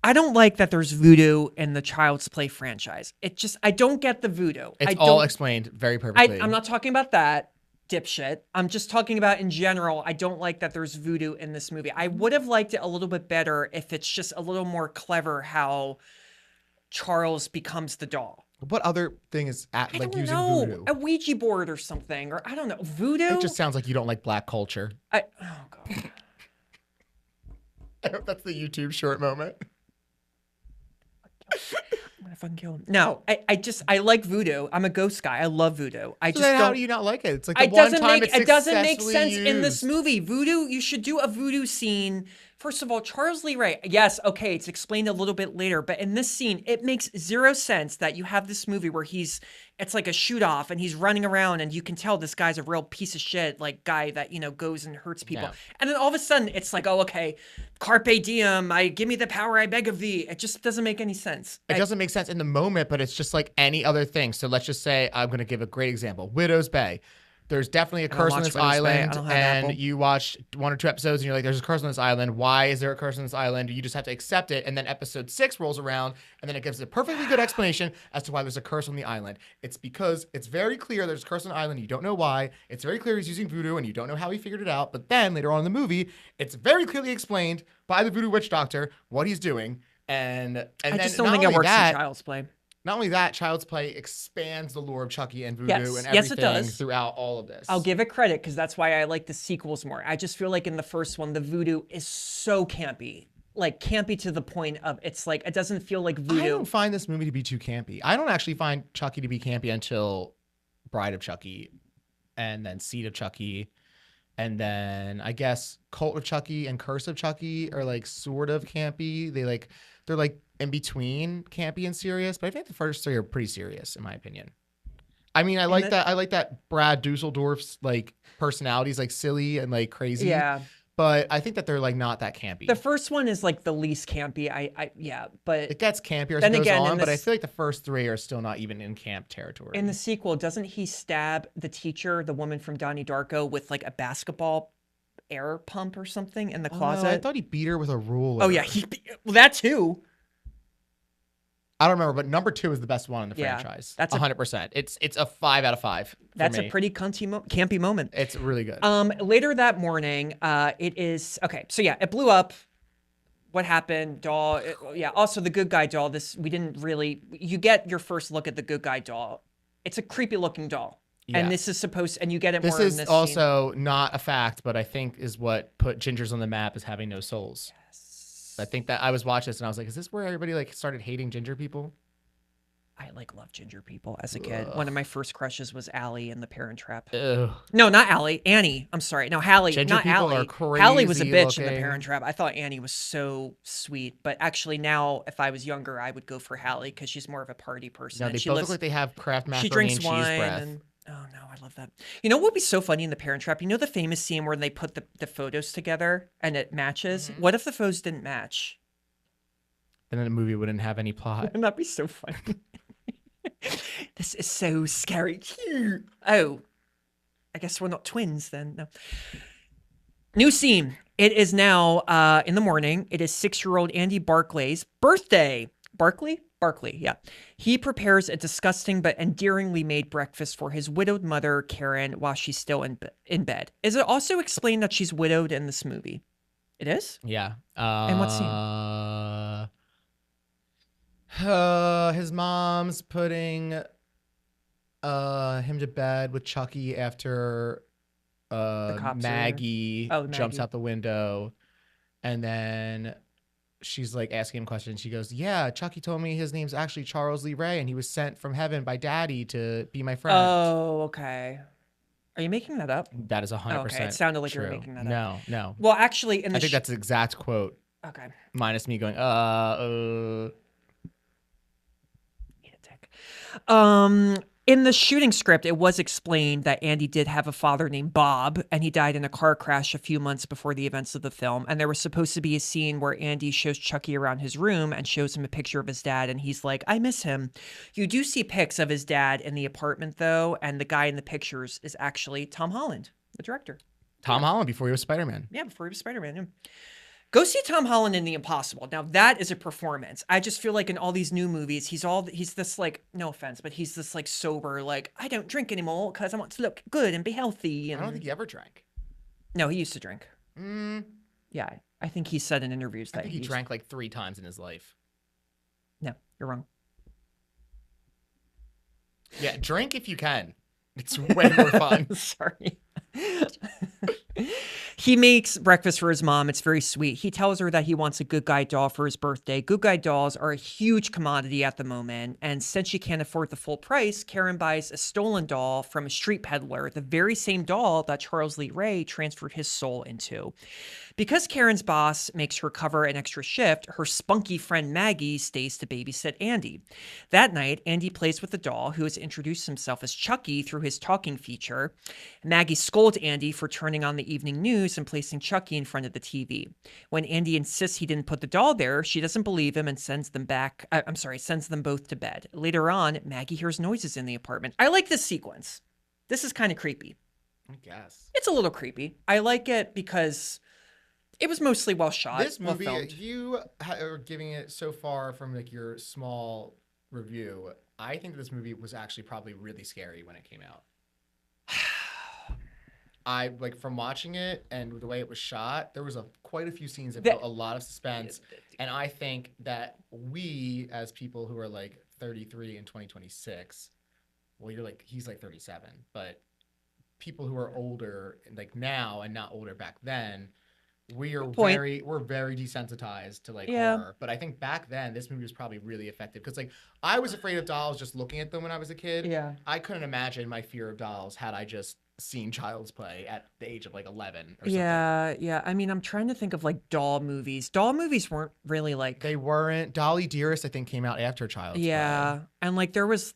I don't like that there's voodoo in the Child's Play franchise. I don't get the voodoo. It's all explained very perfectly. I'm not talking about that. Dipshit. I'm just talking about in general. I don't like that there's voodoo in this movie. I would have liked it a little bit better if it's just a little more clever how Charles becomes the doll. What other thing is I like don't using know, voodoo? a Ouija board or something, or I don't know, voodoo. It just sounds like you don't like black culture. Oh god. I hope that's the YouTube short moment. I'm gonna fucking kill him. No, I like voodoo. I'm a ghost guy. I love voodoo. I So just then don't. how do you not like it? It's like the It one doesn't time make it's it doesn't make successfully sense in this used. movie. Voodoo, you should do a voodoo scene. First of all, Charles Lee Ray. Yes, okay, it's explained a little bit later, but in this scene, it makes zero sense that you have this movie where it's like a shoot off and he's running around and you can tell this guy's a real piece of shit, like guy that, goes and hurts people. Yeah. And then all of a sudden it's like, oh, okay, carpe diem, give me the power, I beg of thee. It just doesn't make any sense. It doesn't make sense in the moment, but it's just like any other thing. So let's just say, I'm going to give a great example. Widow's Bay. There's definitely a don't curse on watch this Widow's Bay. I island, don't have and Apple. you watch 1 or 2 episodes, and you're like, there's a curse on this island. Why is there a curse on this island? You just have to accept it, and then episode 6 rolls around, and then it gives a perfectly good explanation as to why there's a curse on the island. It's because it's very clear there's a curse on the island, you don't know why. It's very clear he's using voodoo, and you don't know how he figured it out. But then, later on in the movie, it's very clearly explained by the voodoo witch doctor what he's doing. And I then just don't not think it only works that, in Child's Play. Not only that, Child's Play expands the lore of Chucky and voodoo Yes. and Yes, it everything does. throughout all of this. I'll give it credit because that's why I like the sequels more. I just feel like in the first one, the voodoo is so campy. Like campy to the point of it's like it doesn't feel like I voodoo. don't find this movie to be too campy. I don't actually find Chucky to be campy until Bride of Chucky, and then Seed of Chucky, and then I guess Cult of Chucky and Curse of Chucky are like sort of campy. They're like in between campy and serious, but I think the first 3 are pretty serious in my opinion. I mean, I like that Brad Dusseldorf's like personality is like silly and like crazy. Yeah. But I think that they're like not that campy. The first one is like the least campy. But It gets campier as then it goes again, on, in but I this- feel like the first 3 are still not even in camp territory. in the sequel, doesn't he stab the teacher, the woman from Donnie Darko, with like a basketball air pump or something in the closet? I thought he beat her with a ruler. Oh yeah, well that too. I don't remember, but number 2 is the best one in the Yeah, franchise. that's a- 100%. It's a 5 out of 5. For That's me. a pretty campy moment. It's really good. Later that morning, it is okay. So yeah, it blew up. What happened, doll? Also the good guy doll. We didn't really. You get your first look at the good guy doll. It's a creepy looking doll, Yeah. and this is supposed. And you get it This more in is this also not a fact, but I think is what put Gingers on the map as having no souls. I think that I was watching this and I was like, is this where everybody like started hating ginger people? I love ginger people as a kid. One of my first crushes was Allie in The Parent Trap. Ugh. No, not Allie. Annie. I'm sorry. No, Hallie. Ginger not people Allie. are Hallie was a crazy bitch in The looking. Parent Trap. I thought Annie was so sweet. But actually now, if I was younger, I would go for Hallie because she's more of a party person. No, and they she both lives, look like they have Kraft she macaroni drinks and cheese wine. breath. And, oh, no, I love that. You know what would be so funny in The Parent Trap? You know the famous scene where they put the photos together and it matches? Mm-hmm. What if the photos didn't match? And then the movie wouldn't have any plot. Wouldn't that be so funny? This is so scary. Oh, I guess we're not twins then. No. New scene. It is now in the morning. It is 6-year-old Andy Barclay's birthday. Barclay, yeah. He prepares a disgusting but endearingly made breakfast for his widowed mother, Karen, while she's still in bed. Is it also explained that she's widowed in this movie? It is? Yeah. And what scene? His mom's putting him to bed with Chucky after cops Maggie Oh, jumps Maggie. out the window, and then she's like asking him questions. She goes, "Yeah, Chucky told me his name's actually Charles Lee Ray, and he was sent from heaven by Daddy to be my friend." Oh, okay. Are you making that up? That is 100%. Okay, it sounded like you were true. making that up. No. Well, actually, in the I think that's the exact quote, okay. minus me going, Eat a dick. In the shooting script, it was explained that Andy did have a father named Bob, and he died in a car crash a few months before the events of the film. And there was supposed to be a scene where Andy shows Chucky around his room and shows him a picture of his dad, and he's like, I miss him. You do see pics of his dad in the apartment, though, and the guy in the pictures is actually Tom Holland, the director. Tom Holland before he was Spider-Man. Yeah, before he was Spider-Man. Yeah. Go see Tom Holland in The Impossible. Now that is a performance. I just feel like in all these new movies, he's this like, no offense, but he's this like sober, like, I don't drink anymore because I want to look good and be healthy. And I don't think he ever drank. no, he used to drink. Yeah, I think he said in interviews I that think he used- drank like 3 times in his life. No, you're wrong. Yeah, drink if you can. It's way more fun. Sorry. He makes breakfast for his mom. It's very sweet. He tells her that he wants a Good Guy doll for his birthday. Good Guy dolls are a huge commodity at the moment. And since she can't afford the full price, Karen buys a stolen doll from a street peddler, the very same doll that Charles Lee Ray transferred his soul into. Because Karen's boss makes her cover an extra shift, her spunky friend Maggie stays to babysit Andy. That night, Andy plays with the doll, who has introduced himself as Chucky through his talking feature. Maggie scolds Andy for turning on the evening news and placing Chucky in front of the TV. When Andy insists he didn't put the doll there, she doesn't believe him and sends them both to bed. Later on, Maggie hears noises in the apartment. I like this sequence. This is kind of creepy. I guess. It's a little creepy. I like it because it was mostly well shot. This well movie, filmed. you are giving it so far from like your small review. I think this movie was actually probably really scary when it came out. I like from watching it and the way it was shot, there was quite a few scenes that built a lot of suspense. And I think that we, as people who are like 33 in 2026, well, he's like 37, but people who are older like now and not older back then, we're very desensitized to like horror. But I think back then this movie was probably really effective because like I was afraid of dolls just looking at them when I was a kid. Yeah. I couldn't imagine my fear of dolls had I just seen Child's Play at the age of like 11 or something. Yeah. I mean, I'm trying to think of like doll movies. Doll movies weren't really like They weren't. Dolly Dearest I think came out after Child's Play. And like there was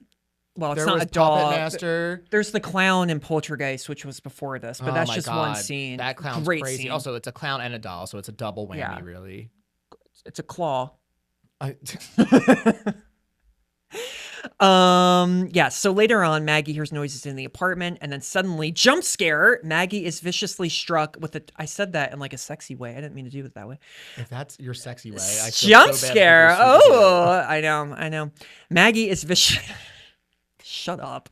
it's there not was a doll. Puppet Master. There's the clown in Poltergeist, which was before this, but that's just one scene. That clown's Great crazy. scene. Also, it's a clown and a doll, so it's a double whammy, really. It's a claw. So later on, Maggie hears noises in the apartment, and then suddenly, jump scare, Maggie is viciously struck with I said that in like a sexy way. I didn't mean to do it that way. If that's your sexy way, I feel jump so bad scare. for people Oh, I know. Maggie is Shut up.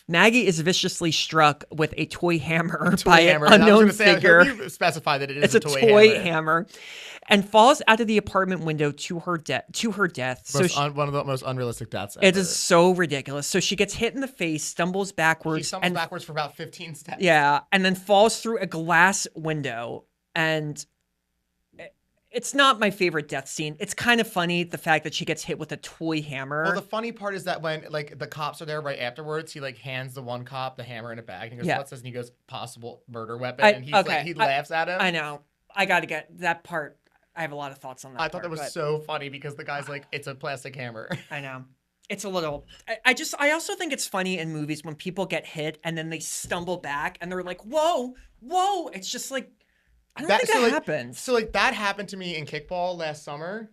Maggie is viciously struck with a toy hammer by an unknown figure. I hope you specify that it is It's a toy hammer, and falls out of the apartment window to her death. One of the most unrealistic deaths ever. It is so ridiculous. So she gets hit in the face, stumbles backwards. She stumbles backwards for about 15 steps. Yeah, and then falls through a glass window. And it's not my favorite death scene. It's kind of funny, the fact that she gets hit with a toy hammer. Well, the funny part is that when like the cops are there right afterwards, he like hands the one cop the hammer in a bag and he goes, "What's this?" And he goes, "Possible murder weapon." And he's he laughs at him. I know. I got to get that part. I have a lot of thoughts on that. I thought that was so funny because the guy's like, "It's a plastic hammer." I know. It's a little. I also think it's funny in movies when people get hit and then they stumble back and they're like, "Whoa." It's just like, I don't think that happens. So like that happened to me in kickball last summer.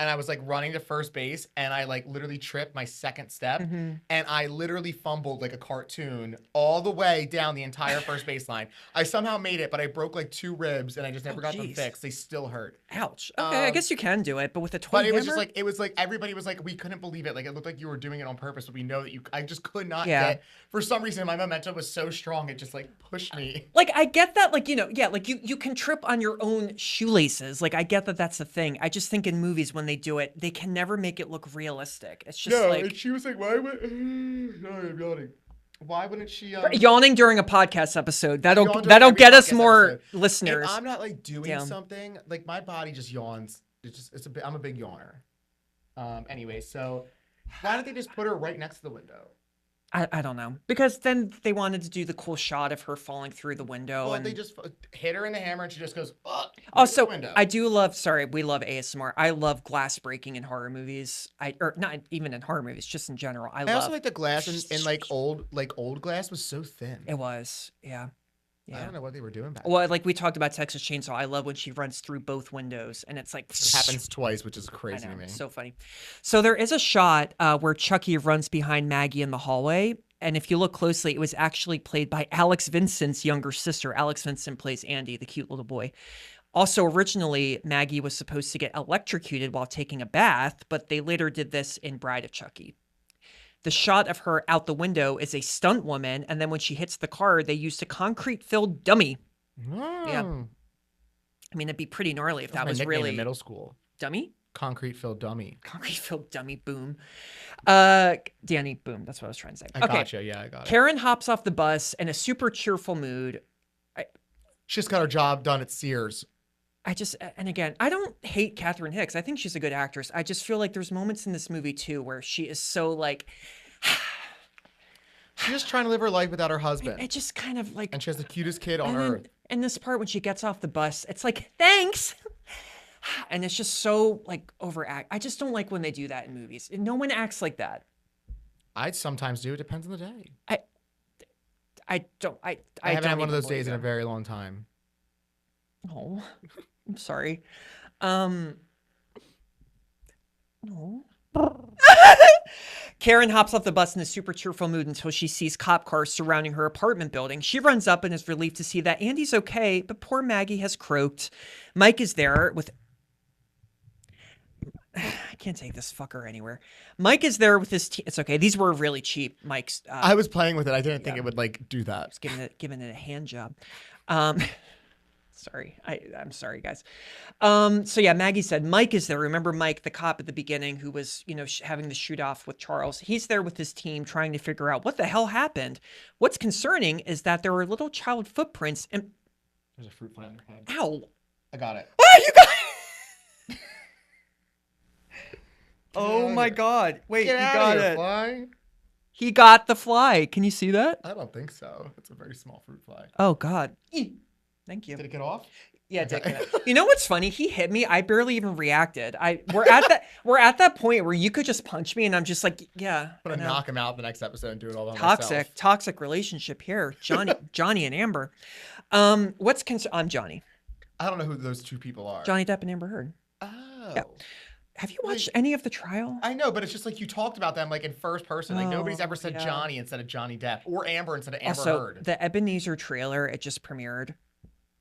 And I was like running to first base and I like literally tripped my second step and I literally fumbled like a cartoon all the way down the entire first baseline. I somehow made it, but I broke like 2 ribs and I just never got them fixed. They still hurt. Ouch. Okay, I guess you can do it, but with a toy But it hammer? was just like, everybody was like, we couldn't believe it. Like it looked like you were doing it on purpose, but we know that I just could not get, for some reason my momentum was so strong, it just like pushed me. Like I get that, like, like you can trip on your own shoelaces. Like I get that that's the thing. I just think in movies when they do it, they can never make it look realistic. It's just like. And she was like, why would. Sorry, I'm yawning. Why wouldn't she. Yawning during a podcast episode. That'll get us more listeners. If I'm not like doing something, like my body just yawns. I'm a big yawner. Anyway, so why don't they just put her right next to the window? I don't know. Because then they wanted to do the cool shot of her falling through the window. Well, they just hit her in the hammer and she just goes, Also, I do love, we love ASMR. I love glass breaking in horror movies. Or not even in horror movies, just in general. I also like the glass in like old glass was so thin. It was, yeah. I don't know what they were doing back then. Well, like we talked about Texas Chainsaw. I love when she runs through both windows and it's like. It happens twice, which is crazy to me. So funny. So there is a shot where Chucky runs behind Maggie in the hallway. And if you look closely, it was actually played by Alex Vincent's younger sister. Alex Vincent plays Andy, the cute little boy. Also, originally, Maggie was supposed to get electrocuted while taking a bath, but they later did this in Bride of Chucky. The shot of her out the window is a stunt woman, and then when she hits the car, they used a concrete-filled dummy. Oh. Yeah. I mean, it'd be pretty gnarly if that was really in middle school. Dummy? concrete-filled dummy. Concrete-filled dummy, boom. Danny, boom. That's what I was trying to say. I gotcha. Yeah, I got it. Karen hops off the bus in a super cheerful mood. She just got her job done at Sears. And again, I don't hate Catherine Hicks. I think she's a good actress. I just feel like there's moments in this movie too where she is so like, she's just trying to live her life without her husband. it just kind of like, And she has the cutest kid on earth. And this part when she gets off the bus, it's like, thanks. And it's just so like overact. I just don't like when they do that in movies. No one acts like that. I sometimes do. It depends on the day. I haven't had one of those days in a very long time. Oh, I'm sorry. No. Karen hops off the bus in a super cheerful mood until she sees cop cars surrounding her apartment building. She runs up and is relieved to see that Andy's okay, but poor Maggie has croaked. Mike is there with... I can't take this fucker anywhere. Mike is there with his team. It's okay. These were really cheap, Mike's. I was playing with it. I didn't think it would like do that. Just giving it a hand job. Sorry. I'm sorry, guys. So yeah, Maggie said Mike is there. Remember Mike, the cop at the beginning who was, having the shoot off with Charles. He's there with his team trying to figure out what the hell happened. What's concerning is that there were little child footprints and... There's a fruit fly on your head. Ow. I got it. Oh, you got it! Oh my God. Wait, Get you out got of here, it. fly. He got the fly. Can you see that? I don't think so. It's a very small fruit fly. Oh God. Thank you. Did it get off? Yeah, you know what's funny? He hit me. I barely even reacted. We're at that point where you could just punch me, and I'm just like, yeah. I'm gonna knock him out the next episode and do it all by myself. myself. Toxic relationship here, Johnny and Amber. I'm Johnny. I don't know who those two people are. Johnny Depp and Amber Heard. Oh. Yeah. Have you watched any of the trial? I know, but it's just like you talked about them like in first person. Like nobody's ever said Johnny instead of Johnny Depp or Amber instead of Amber Heard. The Ebenezer trailer, it just premiered.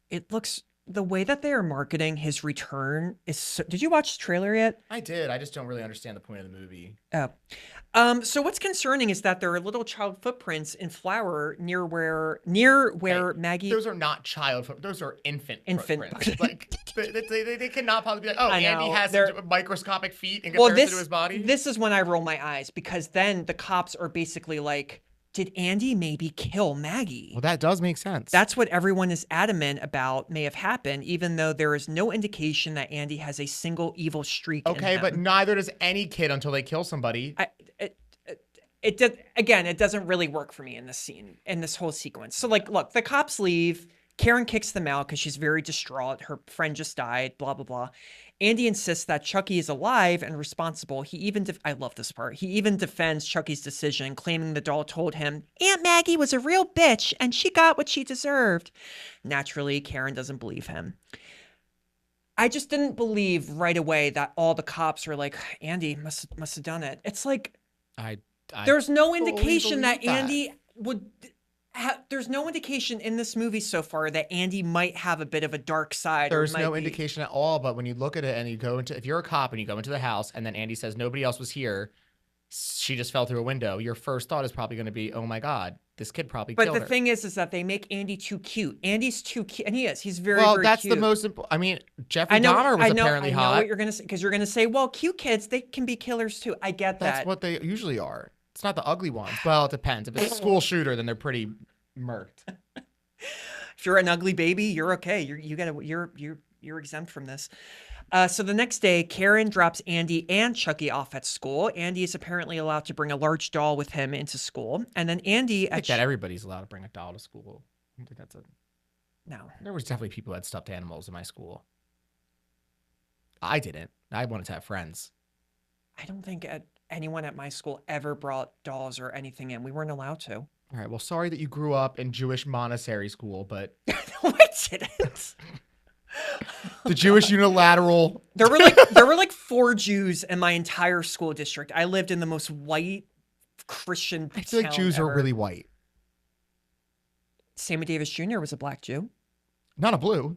It looks, the way that they are marketing his return is so... Did you watch the trailer yet? I did. I just don't really understand the point of the movie. Oh. So what's concerning is that there are little child footprints in flour near where Maggie... Those are not child footprints. Those are infant footprints. Like, they cannot possibly be like, oh, Andy has microscopic feet in comparison to his body. This is when I roll my eyes, because then the cops are basically like, did Andy maybe kill Maggie? Well, that does make sense. That's what everyone is adamant about may have happened, even though there is no indication that Andy has a single evil streak in him. But neither does any kid until they kill somebody. It doesn't really work for me in this scene, in this whole sequence. So, like, look, the cops leave. Karen kicks them out because she's very distraught. Her friend just died, blah, blah, blah. Andy insists that Chucky is alive and responsible. He even, I love this part. He even defends Chucky's decision, claiming the doll told him, Aunt Maggie was a real bitch and she got what she deserved. Naturally, Karen doesn't believe him. I just didn't believe right away that all the cops were like, Andy must have done it. It's like, there's no indication that Andy would... There's no indication in this movie so far that Andy might have a bit of a dark side. There's no indication at all, but when you look at it and you go into, if you're a cop and you go into the house and then Andy says nobody else was here, she just fell through a window, your first thought is probably going to be, oh my God, this kid probably killed her. But the thing is that they make Andy too cute. Andy's too cute, and he is. He's very, well, very that's cute. the most important. I mean, Jeffrey Dahmer was apparently hot. I know what you're going to say, because you're going to say, well, cute kids, they can be killers too. I get that. That's what they usually are. It's not the ugly ones. Well, it depends. If it's a school shooter, then they're pretty... murked. If you're an ugly baby, you're okay. You're exempt from this. So the next day, Karen drops Andy and Chucky off at school. Andy is apparently allowed to bring a large doll with him into school, and then Andy. I think that everybody's allowed to bring a doll to school. I don't think that's a. No. There was definitely people who had stuffed animals in my school. I didn't. I wanted to have friends. I don't think anyone at my school ever brought dolls or anything in. We weren't allowed to. All right. Well, sorry that you grew up in Jewish monastery school, but no, I didn't. The Jewish unilateral. There were like 4 Jews in my entire school district. I lived in the most white Christian town. I feel like Jews are really white. Sammy Davis Jr. was a black Jew. Not a blue.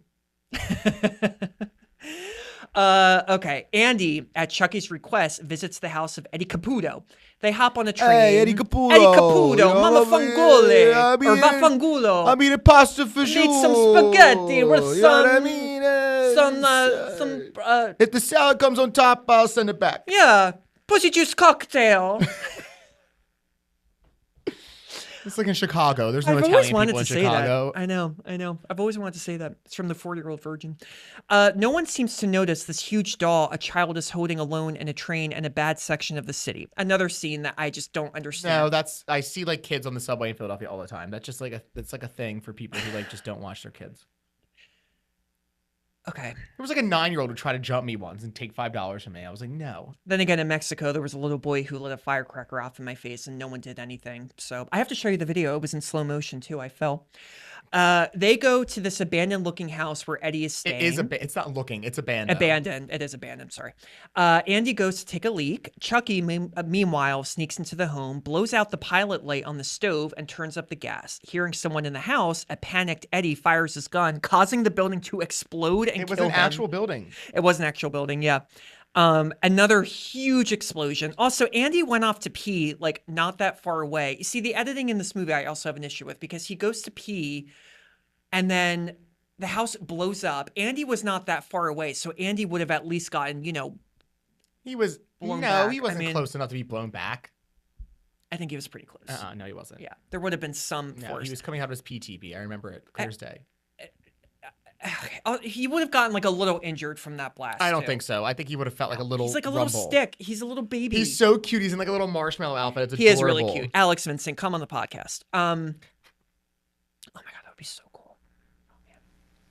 Okay. Andy, at Chucky's request, visits the house of Eddie Caputo. They hop on a train. Hey, Eddie Caputo. Eddie Caputo, Mama Fangole, or Vaffangulo. I mean, a pasta for sure. Need some spaghetti with some If the salad comes on top, I'll send it back. Yeah, pussy juice cocktail. It's like in Chicago. There's no I've always Italian wanted people in to say Chicago. that. I know. I've always wanted to say that. It's from the 40-year-old virgin. No one seems to notice this huge doll a child is holding alone in a train in a bad section of the city. Another scene that I just don't understand. No, I see like kids on the subway in Philadelphia all the time. That's just like that's like a thing for people who like just don't watch their kids. Okay. There was like a 9-year-old who tried to jump me once and take $5 from me. I was like, no. Then again, in Mexico, there was a little boy who lit a firecracker off in my face and no one did anything. So I have to show you the video. It was in slow motion too. I fell. They go to this abandoned looking house where Eddie is staying. It's not looking. It's abandoned. Abandoned. It is abandoned. Sorry. Andy goes to take a leak. Chucky, meanwhile, sneaks into the home, blows out the pilot light on the stove, and turns up the gas. Hearing someone in the house, a panicked Eddie fires his gun, causing the building to explode and kill him. It was an actual building. It was an actual building. Yeah. Another huge explosion. Also, Andy went off to pee, like not that far away. You see, the editing in this movie I also have an issue with because he goes to pee and then the house blows up. Andy was not that far away, so Andy would have at least gotten, He was blown no, back. he wasn't close enough to be blown back. I think he was pretty close. No, he wasn't. Yeah, there would have been some No, force. he was coming out of his PTB. I remember it clear as day. He would have gotten like a little injured from that blast. I don't too. think so. I think he would have felt like a little. He's like a rumble. little stick. He's a little baby. He's so cute. He's in like a little marshmallow outfit. It's He is adorable. really cute. Alex Vincent, come on the podcast. Oh my god, that would be so cool. Oh, man.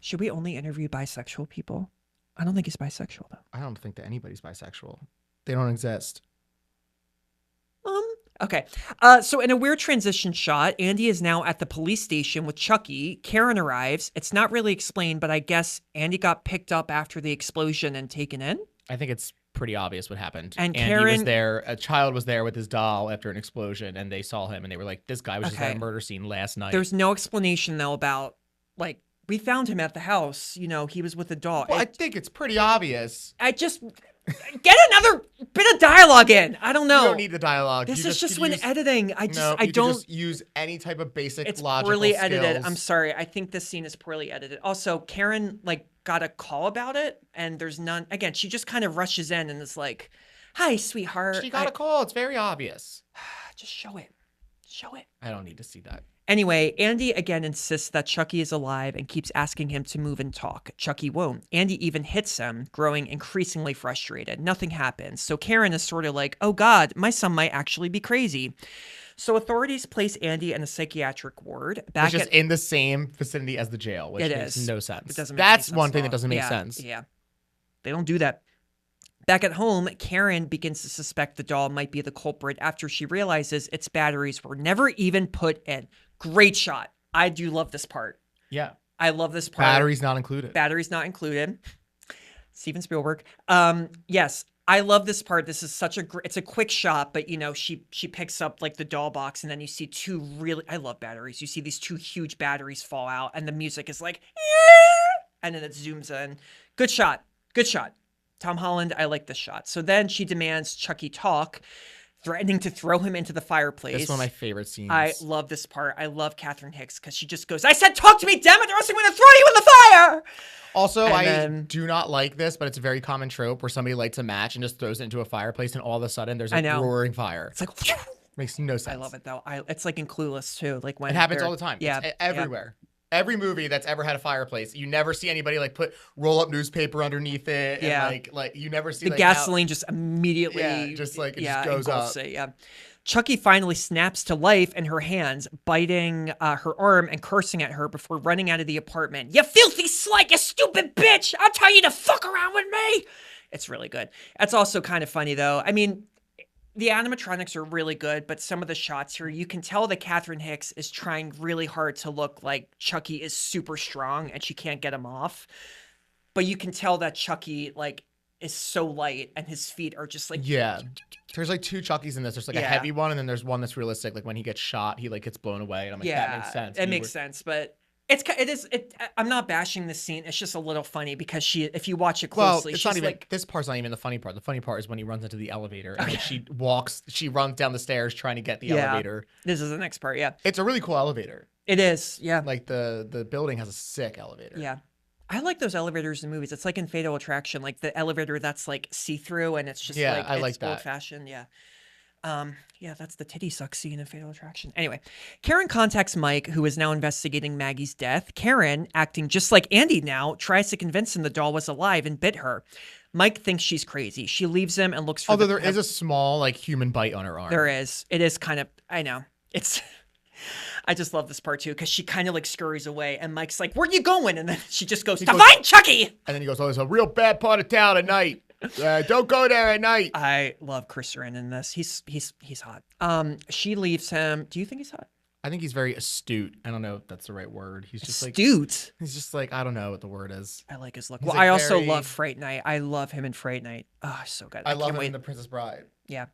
Should we only interview bisexual people? I don't think he's bisexual though. I don't think that anybody's bisexual. They don't exist. Okay. So in a weird transition shot, Andy is now at the police station with Chucky. Karen arrives. It's not really explained, but I guess Andy got picked up after the explosion and taken in. I think it's pretty obvious what happened. And Andy Karen was there. A child was there with his doll after an explosion, and they saw him, and they were like, "This guy was just at a murder scene last night." There's no explanation though about like we found him at the house. He was with a doll. Well, I think it's pretty obvious. I just get another bit of dialogue in. I don't know. You don't need the dialogue. This You is just could when use- editing. I you don't just use any type of basic It's logical poorly edited. skills. I'm sorry. I think this scene is poorly edited. Also, Karen got a call about it, and there's none. Again, she just kind of rushes in and is like, "Hi, sweetheart." She got a call. It's very obvious. Just show it. Show it. I don't need to see that. Anyway, Andy again insists that Chucky is alive and keeps asking him to move and talk. Chucky won't. Andy even hits him, growing increasingly frustrated. Nothing happens. So Karen is sort of like, oh God, my son might actually be crazy. So authorities place Andy in a psychiatric ward. It's just in the same vicinity as the jail, which It makes is. no sense. It doesn't make any That's sense one at thing all. that doesn't make Yeah, sense. Yeah. They don't do that. Back at home, Karen begins to suspect the doll might be the culprit after she realizes its batteries were never even put in. Great shot. I do love this part. Yeah. I love this part. Batteries not included. Batteries not included. Steven Spielberg. Yes, I love this part. This is such it's a quick shot, but she picks up like the doll box and then you see I love batteries. You see these two huge batteries fall out and the music is like, and then it zooms in. Good shot. Good shot. Tom Holland, I like this shot. So then she demands Chucky talk, threatening to throw him into the fireplace. That's one of my favorite scenes. I love this part. I love Catherine Hicks because she just goes, I said, talk to me, damn it, or else I'm going to throw you in the fire. Also, I do not like this, but it's a very common trope where somebody lights a match and just throws it into a fireplace and all of a sudden there's a roaring fire. It's like, makes no sense. I love it though. It's like in Clueless too. Like when it happens all the time. Yeah. It's everywhere. Yeah. Every movie that's ever had a fireplace, you never see anybody roll up newspaper underneath it. Yeah. And like you never see the gasoline just immediately. Yeah, it just goes up. It, yeah. Chucky finally snaps to life in her hands, biting her arm and cursing at her before running out of the apartment. You filthy slut, you stupid bitch! I'll tell you to fuck around with me! It's really good. That's also kind of funny, though. I mean, the animatronics are really good, but some of the shots here, you can tell that Catherine Hicks is trying really hard to look like Chucky is super strong and she can't get him off. But you can tell that Chucky, is so light and his feet are just yeah. There's two Chuckies in this. There's a heavy one and then there's one that's realistic. Like when he gets shot, he gets blown away. And I'm like, that makes sense. It makes sense, but I'm not bashing this scene. It's just a little funny because if you watch it closely, it's not even this part's not even the funny part. The funny part is when he runs into the elevator and she runs down the stairs trying to get the elevator. This is the next part. Yeah, it's a really cool elevator. It is. Yeah, the building has a sick elevator. Yeah. I like those elevators in movies. It's like in Fatal Attraction, like the elevator that's like see-through and it's just Yeah, like I it's like that. old-fashioned. Yeah. Yeah, that's the titty suck scene in Fatal Attraction. Anyway, Karen contacts Mike, who is now investigating Maggie's death. Karen, acting just like Andy now, tries to convince him the doll was alive and bit her. Mike thinks she's crazy. She leaves him and looks for Although there is a small like human bite on her arm. There is. It is kind of, I know. It's, I just love this part too, because she kind of like scurries away and Mike's like, where you going? And then she just goes, to find Chucky! And then he goes, oh, it's a real bad part of town at night. Don't go there at night. I love Chris Sarandon in this. He's hot. She leaves him. Do you think he's hot? I think he's very astute. I don't know if that's the right word. He's just astute. He's just like, I don't know what the word is. I like his look. He's Well, like I also very- love Fright Night. I love him in Fright Night. Oh, so good. I love can't him wait. in The Princess Bride. Yeah.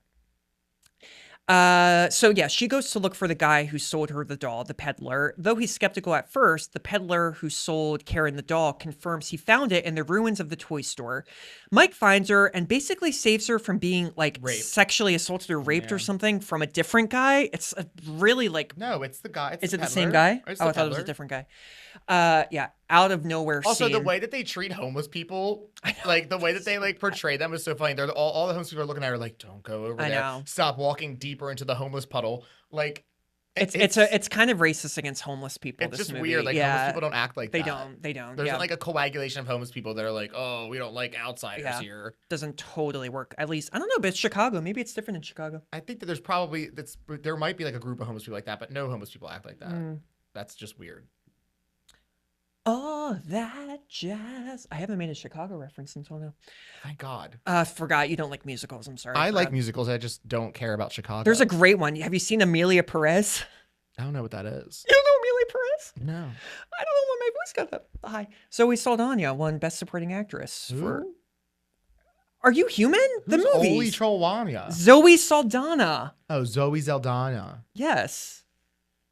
So yeah, she goes to look for the guy who sold her the doll, the peddler. Though he's skeptical at first, the peddler who sold Karen the doll confirms he found it in the ruins of the toy store. Mike finds her and basically saves her from being like Raped. sexually assaulted or raped or something from a different guy. It's a really like, No, it's the guy. is it the same guy? It's Oh, the I thought it was a peddler. different guy. Yeah, out of nowhere Also, the scene. way that they treat homeless people, like the way that they like portray them is so funny. They're all the homeless people are looking at her like, "Don't go over I there. know. Stop walking deeper into the homeless puddle." Like, It's kind of racist against homeless people. it's This just movie. weird. Like yeah, homeless people don't act like they that. don't. There's yeah. like a coagulation of homeless people that are like, "Oh, we don't like outsiders Yeah. here." Doesn't totally work. At least I don't know, but it's Chicago. Maybe it's different in Chicago. I think that there might be like a group of homeless people like that, but no homeless people act like that. Mm. That's just weird. Oh, that jazz. I haven't made a Chicago reference until now. Thank God. Forgot you don't like musicals. I'm sorry. I like forgot. musicals. I just don't care about Chicago. There's a great one. Have you seen Amelia Perez? I don't know what that is. You don't know Amelia Perez? No. I don't know why my voice got that high. Zoe Saldana won Best Supporting Actress for. Who? Are You Human? The Who's Oli movie. Trollwania? Zoe Saldana. Oh, Zoe Saldana. Yes.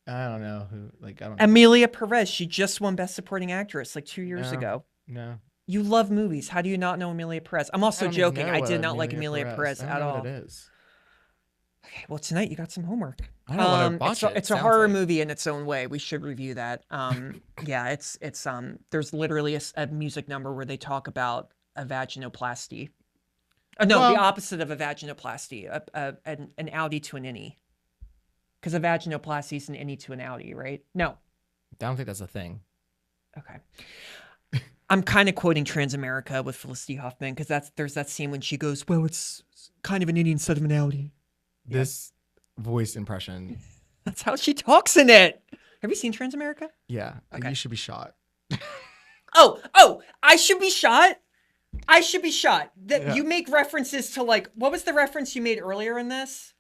I don't know who. Like I don't. know. Amelia Perez. She just won Best Supporting Actress like 2 years No. ago. No. You love movies. How do you not know Amelia Perez? I'm also I don't even joking. know I what did not like Amelia Perez I don't at know all. what it is. Okay, well, tonight you got some homework. I don't want to watch it. It's a Sounds horror like- movie in its own way. We should review that. Yeah, it's there's literally a music number where they talk about a vaginoplasty. No, Well- the opposite of a vaginoplasty, an outie to an innie. Because a vaginoplasty is an innie to an outie, right? No. I don't think that's a thing. Okay. I'm kind of quoting Transamerica with Felicity Huffman because there's that scene when she goes, well, it's kind of an innie instead of an outie. This voice impression. That's how she talks in it. Have you seen Transamerica? Yeah. Okay. You should be shot. Oh, I should be shot. I should be shot. Yeah. You make references to like, what was the reference you made earlier in this?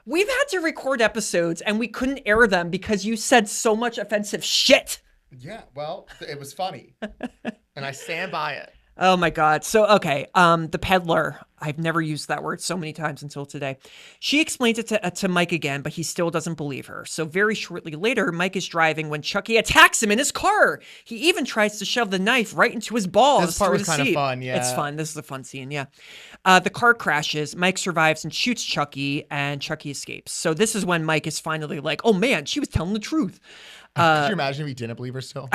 We've had to record episodes and we couldn't air them because you said so much offensive shit. Yeah. Well, it was funny, and I stand by it. Oh my God. So, okay. The peddler. I've never used that word so many times until today. She explains it to Mike again, but he still doesn't believe her. So very shortly later, Mike is driving when Chucky attacks him in his car. He even tries to shove the knife right into his balls. This part through was the kind of seat. fun, yeah. It's fun. This is a fun scene. Yeah. The car crashes. Mike survives and shoots Chucky, and Chucky escapes. So this is when Mike is finally like, oh man, she was telling the truth. Could you imagine if he didn't believe her still?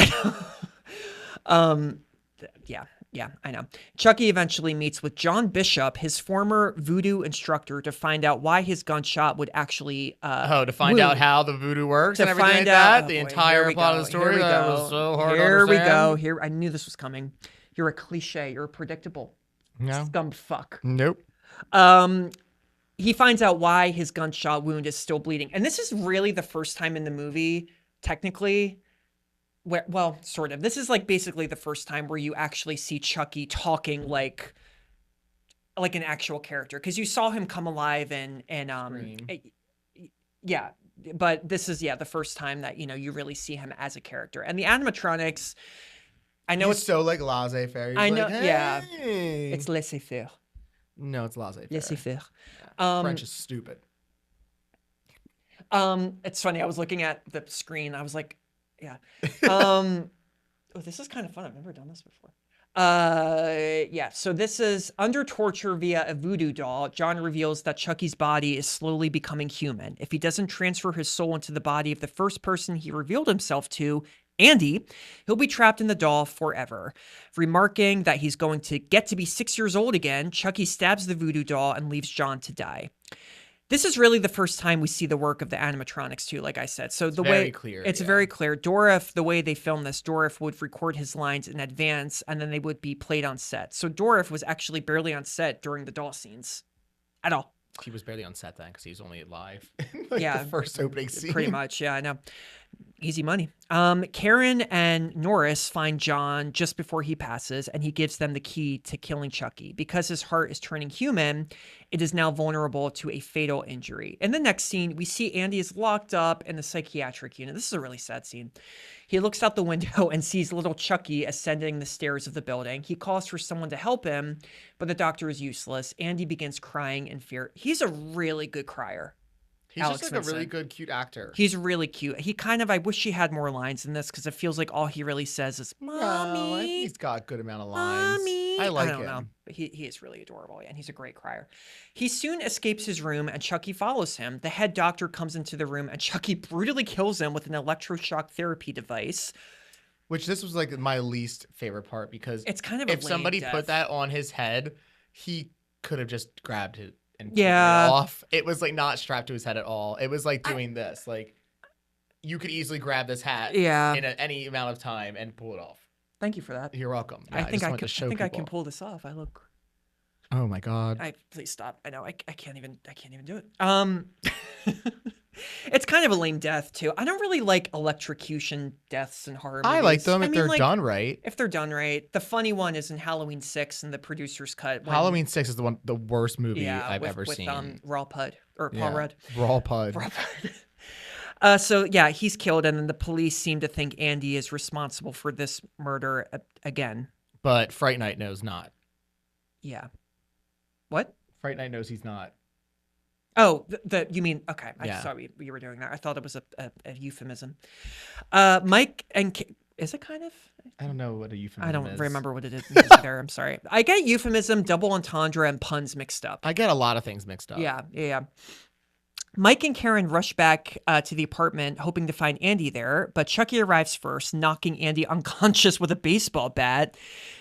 Yeah, I know. Chucky eventually meets with John Bishop, his former voodoo instructor, to find out why his gunshot would actually to find wound. out how the voodoo works To and everything find like out that. oh, The boy, entire here we plot go, of the story. Here we That go. was so hard to Here we understand. go. Here I knew this was coming. You're a cliche. You're a predictable No. scum fuck. Nope. He finds out why his gunshot wound is still bleeding, and this is really the first time in the movie, technically. Well, sort of. This is like basically the first time where you actually see Chucky talking like an actual character, because you saw him come alive and yeah, but this is the first time that you really see him as a character. And the animatronics, I know He's so like laissez-faire. He's I know, like, yeah. hey. it's laissez-faire. No, it's laissez-faire. Laissez-faire. French is stupid. It's funny. I was looking at the screen. I was like, yeah. Oh, this is kind of fun. I've never done this before. Yeah. So this is under torture via a voodoo doll. John reveals that Chucky's body is slowly becoming human. If he doesn't transfer his soul into the body of the first person he revealed himself to, Andy, he'll be trapped in the doll forever. Remarking that he's going to get to be 6 years old again, Chucky stabs the voodoo doll and leaves John to die. This is really the first time we see the work of the animatronics too, like I said. So the way it's very clear. Dorif, the way they filmed this, Dorif would record his lines in advance and then they would be played on set. So Dorif was actually barely on set during the doll scenes at all. He was barely on set then because he was only live. Yeah, the first opening scene. Pretty much. Yeah, I know. Easy money. Karen and Norris find John just before he passes, and he gives them the key to killing Chucky. Because his heart is turning human, it is now vulnerable to a fatal injury. In the next scene, we see Andy is locked up in the psychiatric unit. This is a really sad scene. He looks out the window and sees little Chucky ascending the stairs of the building. He calls for someone to help him, but the doctor is useless. Andy begins crying in fear. He's a really good crier. He's Alex just like Vincent. a really good, cute actor. He's really cute. He kind of, I wish he had more lines in this because it feels like all he really says is, Mommy. No, he's got a good amount of lines. Mommy. I like don't him. know. But he is really adorable, and he's a great crier. He soon escapes his room, and Chucky follows him. The head doctor comes into the room, and Chucky brutally kills him with an electroshock therapy device. Which this was like my least favorite part because It's kind of if a somebody lame put death. that on his head, he could have just grabbed it and Yeah. taken it off. It was like not strapped to his head at all. It was like doing this. Like you could easily grab this hat Yeah. in any amount of time and pull it off. Thank you for that. You're welcome. I think just I wanted can. to show I think I people. can pull this off. I look. Oh my god. Please stop. I know. I can't even do it. It's kind of a lame death too. I don't really like electrocution deaths in horror movies. I like them if mean, they're like, done right. If they're done right. The funny one is in Halloween 6 in the producer's cut. when- Halloween 6 is the worst movie yeah, I've with, ever with, seen. Raw Pud or Paul Yeah. Rudd. Raw Pud. Raw Pud. So yeah, he's killed, and then the police seem to think Andy is responsible for this murder again. But Fright Night knows not. Yeah. What? Fright Night knows he's not. Oh, you mean, okay. I Yeah. saw you were doing that. I thought it was a euphemism. Mike and is it kind of? I don't know what a euphemism I don't is. remember what it is either. I'm sorry. I get euphemism, double entendre, and puns mixed up. I get a lot of things mixed up. Yeah. Mike and Karen rush back to the apartment, hoping to find Andy there, but Chucky arrives first, knocking Andy unconscious with a baseball bat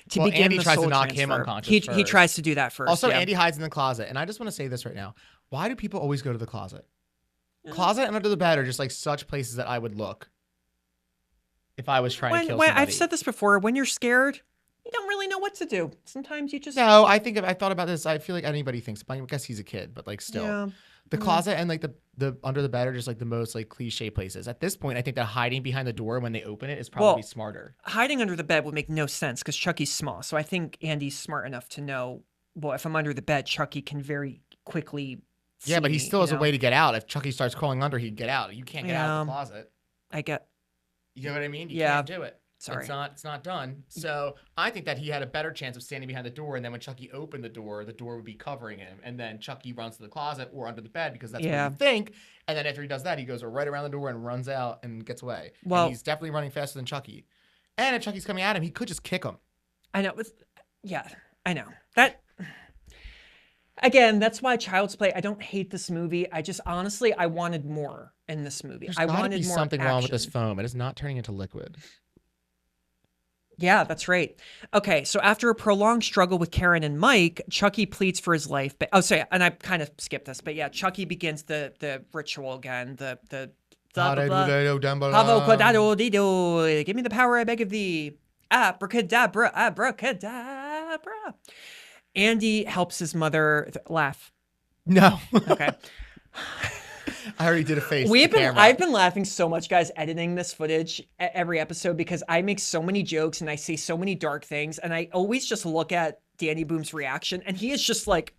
to begin Andy the tries to soul knock him transfer. unconscious He first. tries to do that first. Also, yeah. Andy hides in the closet. And I just want to say this right now. Why do people always go to the closet? Closet and under the bed are just like such places that I would look if I was trying to kill When somebody. I've said this before, when you're scared, you don't really know what to do. Sometimes you just No, I think if I thought about this, I feel like anybody thinks. I guess he's a kid, but like still. Yeah. The closet and like the under the bed are just like the most like cliche places. At this point, I think that hiding behind the door when they open it is probably smarter. Hiding under the bed would make no sense because Chucky's small. So I think Andy's smart enough to know, well, if I'm under the bed, Chucky can very quickly see Yeah, but he me, still has you a know? way to get out. If Chucky starts crawling under, he'd get out. You can't get out of the Yeah. closet. I get. You know what I mean? You Yeah. can't do it. Sorry. It's not done. So I think that he had a better chance of standing behind the door, and then when Chucky opened the door would be covering him, and then Chucky runs to the closet or under the bed because that's Yeah. what you think. And then after he does that, he goes right around the door and runs out and gets away. Well- and he's definitely running faster than Chucky. And if Chucky's coming at him, he could just kick him. I know. Yeah, I know. That. Again, that's why Child's Play. I don't hate this movie. I just honestly, I wanted more in this movie. There's I gotta wanted be more something wrong with this action. foam. It is not turning into liquid. Yeah, that's right. Okay, so after a prolonged struggle with Karen and Mike, Chucky pleads for his life. But sorry, and I kind of skipped this, but yeah, Chucky begins the ritual again. The blah, blah, blah. Avocado-dido. Give me the power, I beg of thee. Abracadabra, abracadabra. Andy helps his mother laugh. No. Okay. I already did a face. to the camera. I've been laughing so much, guys, editing this footage every episode because I make so many jokes and I say so many dark things, and I always just look at Danny Boom's reaction, and he is just like,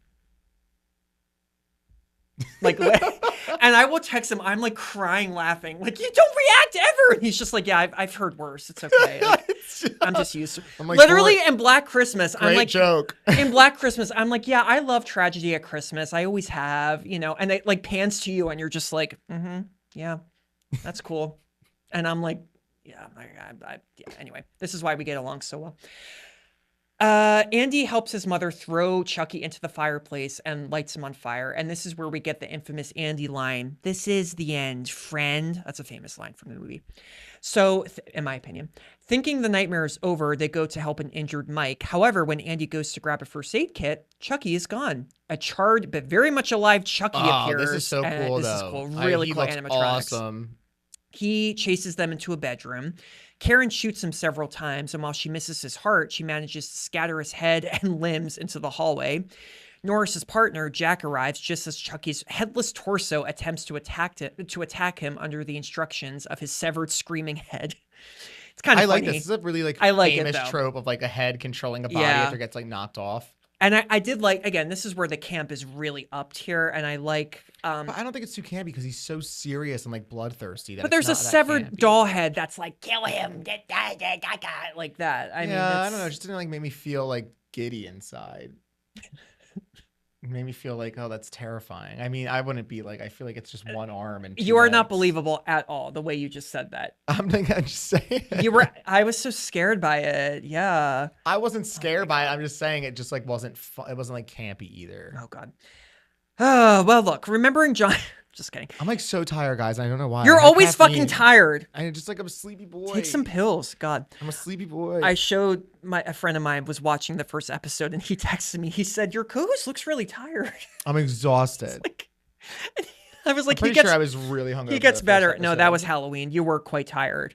and I will text him. I'm like crying, laughing, like, you don't react ever, and he's just like, yeah, I've heard worse. It's okay. Like, I'm just used to. I'm like, Literally great- in Black Christmas, I'm Great like, joke. in Black Christmas, I'm like, yeah, I love tragedy at Christmas. I always have, you know, and it like pans to you and you're just like, yeah, that's cool. And I'm like, yeah, yeah, anyway, this is why we get along so well. Andy helps his mother throw Chucky into the fireplace and lights him on fire. And this is where we get the infamous Andy line. "This is the end, friend." That's a famous line from the movie. So, in my opinion, thinking the nightmare is over, they go to help an injured Mike. However, when Andy goes to grab a first aid kit, Chucky is gone. A charred but very much alive Chucky appears. This is so cool, This though. is cool. Really he cool looks animatronics. awesome. He chases them into a bedroom. Karen shoots him several times, and while she misses his heart, she manages to scatter his head and limbs into the hallway. Norris's partner, Jack, arrives just as Chucky's headless torso attempts to attack him under the instructions of his severed, screaming head. It's kind of funny. I like this. This is a really famous trope of like a head controlling a body after it gets like knocked off. And I did like, again, this is where the camp is really upped here, and I like... but I don't think it's too campy because he's so serious and like bloodthirsty. But there's a severed doll head that's like, kill him, like that. I mean, I don't know. It just didn't like make me feel like giddy inside. It made me feel like, oh, that's terrifying. I mean, I wouldn't be like, I feel like it's just one arm and 2 You are legs. not believable at all, the way you just said that. I'm just saying. I was so scared by it. Yeah. I wasn't scared by it. I'm just saying it just like wasn't fun. It wasn't like campy either. Oh, God. Oh, well, look, remembering John... Just kidding. I'm like so tired, guys. I don't know why. You're always fucking tired. I'm a sleepy boy. Take some pills. God. I'm a sleepy boy. I showed a friend of mine was watching the first episode, and he texted me. He said, "Your co-host looks really tired." I'm exhausted. I was like, I'm pretty sure I was really hungry. He gets better. No, that was Halloween. You were quite tired.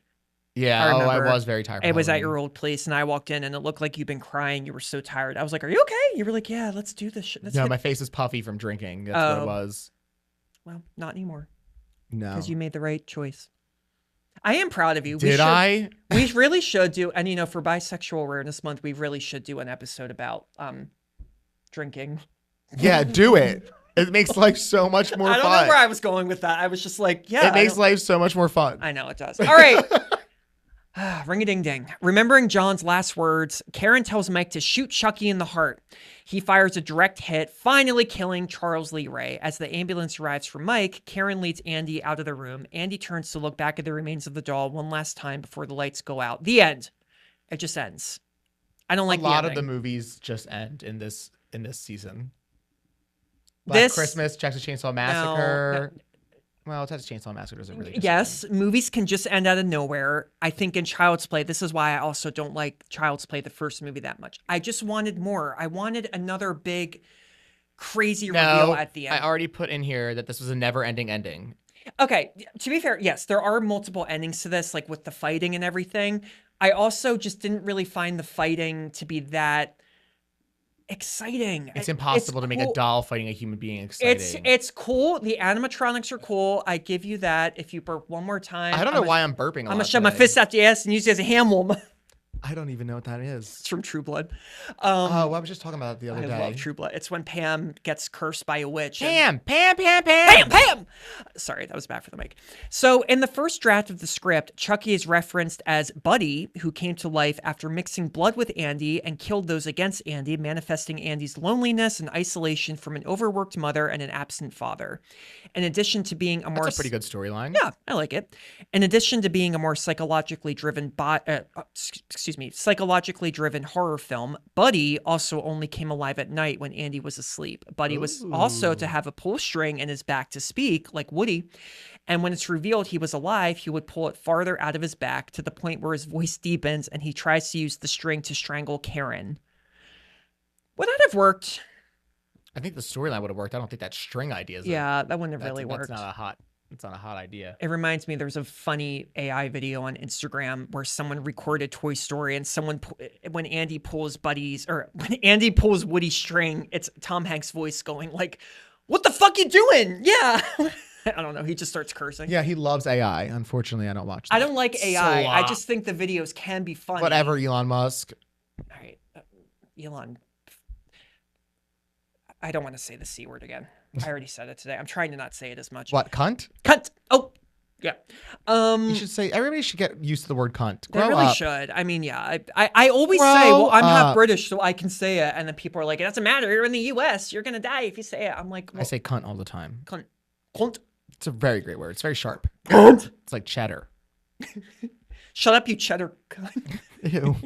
Yeah, I was very tired. It was at your old place, and I walked in, and it looked like you've been crying. You were so tired. I was like, "Are you okay?" You were like, "Yeah, let's do this shit." No, my face is puffy from drinking. That's what it was. Well, not anymore. No. Because you made the right choice. I am proud of you. Did I? We really should do, and for Bisexual Awareness Month, we really should do an episode about drinking. Yeah, do it. It makes life so much more fun. I don't know where I was going with that. I was just like, yeah. It makes life so much more fun. I know it does. All right. Ring-a-ding-ding. Remembering John's last words, Karen tells Mike to shoot Chucky in the heart. He fires a direct hit, finally killing Charles Lee Ray. As the ambulance arrives for Mike, Karen leads Andy out of the room. Andy turns to look back at the remains of the doll one last time before the lights go out. The end. It just ends. I don't like the ending. A lot of the movies just end in this season. Black Christmas, Texas Chainsaw Massacre. No. Well, Texas Chainsaw Massacre doesn't really. Yes, movies can just end out of nowhere. I think in Child's Play, this is why I also don't like Child's Play, the first movie, that much. I just wanted more. I wanted another big, crazy reveal at the end. I already put in here that this was a never-ending ending. Okay, to be fair, yes, there are multiple endings to this, like with the fighting and everything. I also just didn't really find the fighting to be that exciting. It's impossible to make a doll fighting a human being exciting. It's cool. The animatronics are cool. I give you that. If you burp one more time, I don't know why I'm burping. I'm gonna shove my fist out the ass and use it as a hand warmer. I don't even know what that is. It's from True Blood. I was just talking about it the other day. I love True Blood. It's when Pam gets cursed by a witch. Pam! Sorry, that was bad for the mic. So in the first draft of the script, Chucky is referenced as Buddy, who came to life after mixing blood with Andy and killed those against Andy, manifesting Andy's loneliness and isolation from an overworked mother and an absent father. In addition to being a more... That's a pretty good storyline. Yeah, I like it. In addition to being a more psychologically driven horror film, Buddy also only came alive at night when Andy was asleep. Buddy was also to have a pull string in his back to speak, like Woody. And when it's revealed he was alive, he would pull it farther out of his back to the point where his voice deepens and he tries to use the string to strangle Karen. Would that have worked? I think the storyline would have worked. I don't think that string idea is. Yeah, that wouldn't have really worked. It's not a hot idea. It reminds me, there's a funny AI video on Instagram where someone recorded Toy Story and when Andy pulls Woody's string, it's Tom Hanks' voice going like, "What the fuck you doing?" Yeah. I don't know. He just starts cursing. Yeah, he loves AI. Unfortunately, I don't watch that. I don't like AI. I just think the videos can be funny. Whatever, Elon Musk. All right. Elon. I don't want to say the C word again. I already said it today. I'm trying to not say it as much. What, cunt? Cunt. Oh, yeah. You should say, everybody should get used to the word cunt. They really should. I mean, yeah. I always say, well, I'm half British, so I can say it. And then people are like, it doesn't matter. You're in the U.S. You're going to die if you say it. I'm like, well, I say cunt all the time. Cunt. Cunt. It's a very great word. It's very sharp. Cunt. It's like cheddar. Shut up, you cheddar cunt. Ew.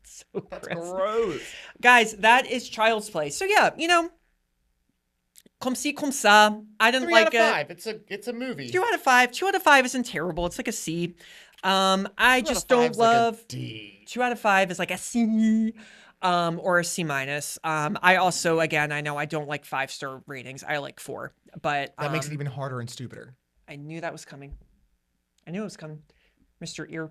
So That's gross. gross. Guys, that is Child's Play. So yeah, comme ci, comme ça. I didn't 3 like out of it. 5. It's a movie. 2 out of 5. 2 out of 5 isn't terrible. It's like a C. I just don't love. Like a D. 2 out of 5 is like a C, or a C minus. I also, again, I know I don't like 5-star ratings. I like 4, but That makes it even harder and stupider. I knew that was coming. I knew it was coming, Mr. Ear.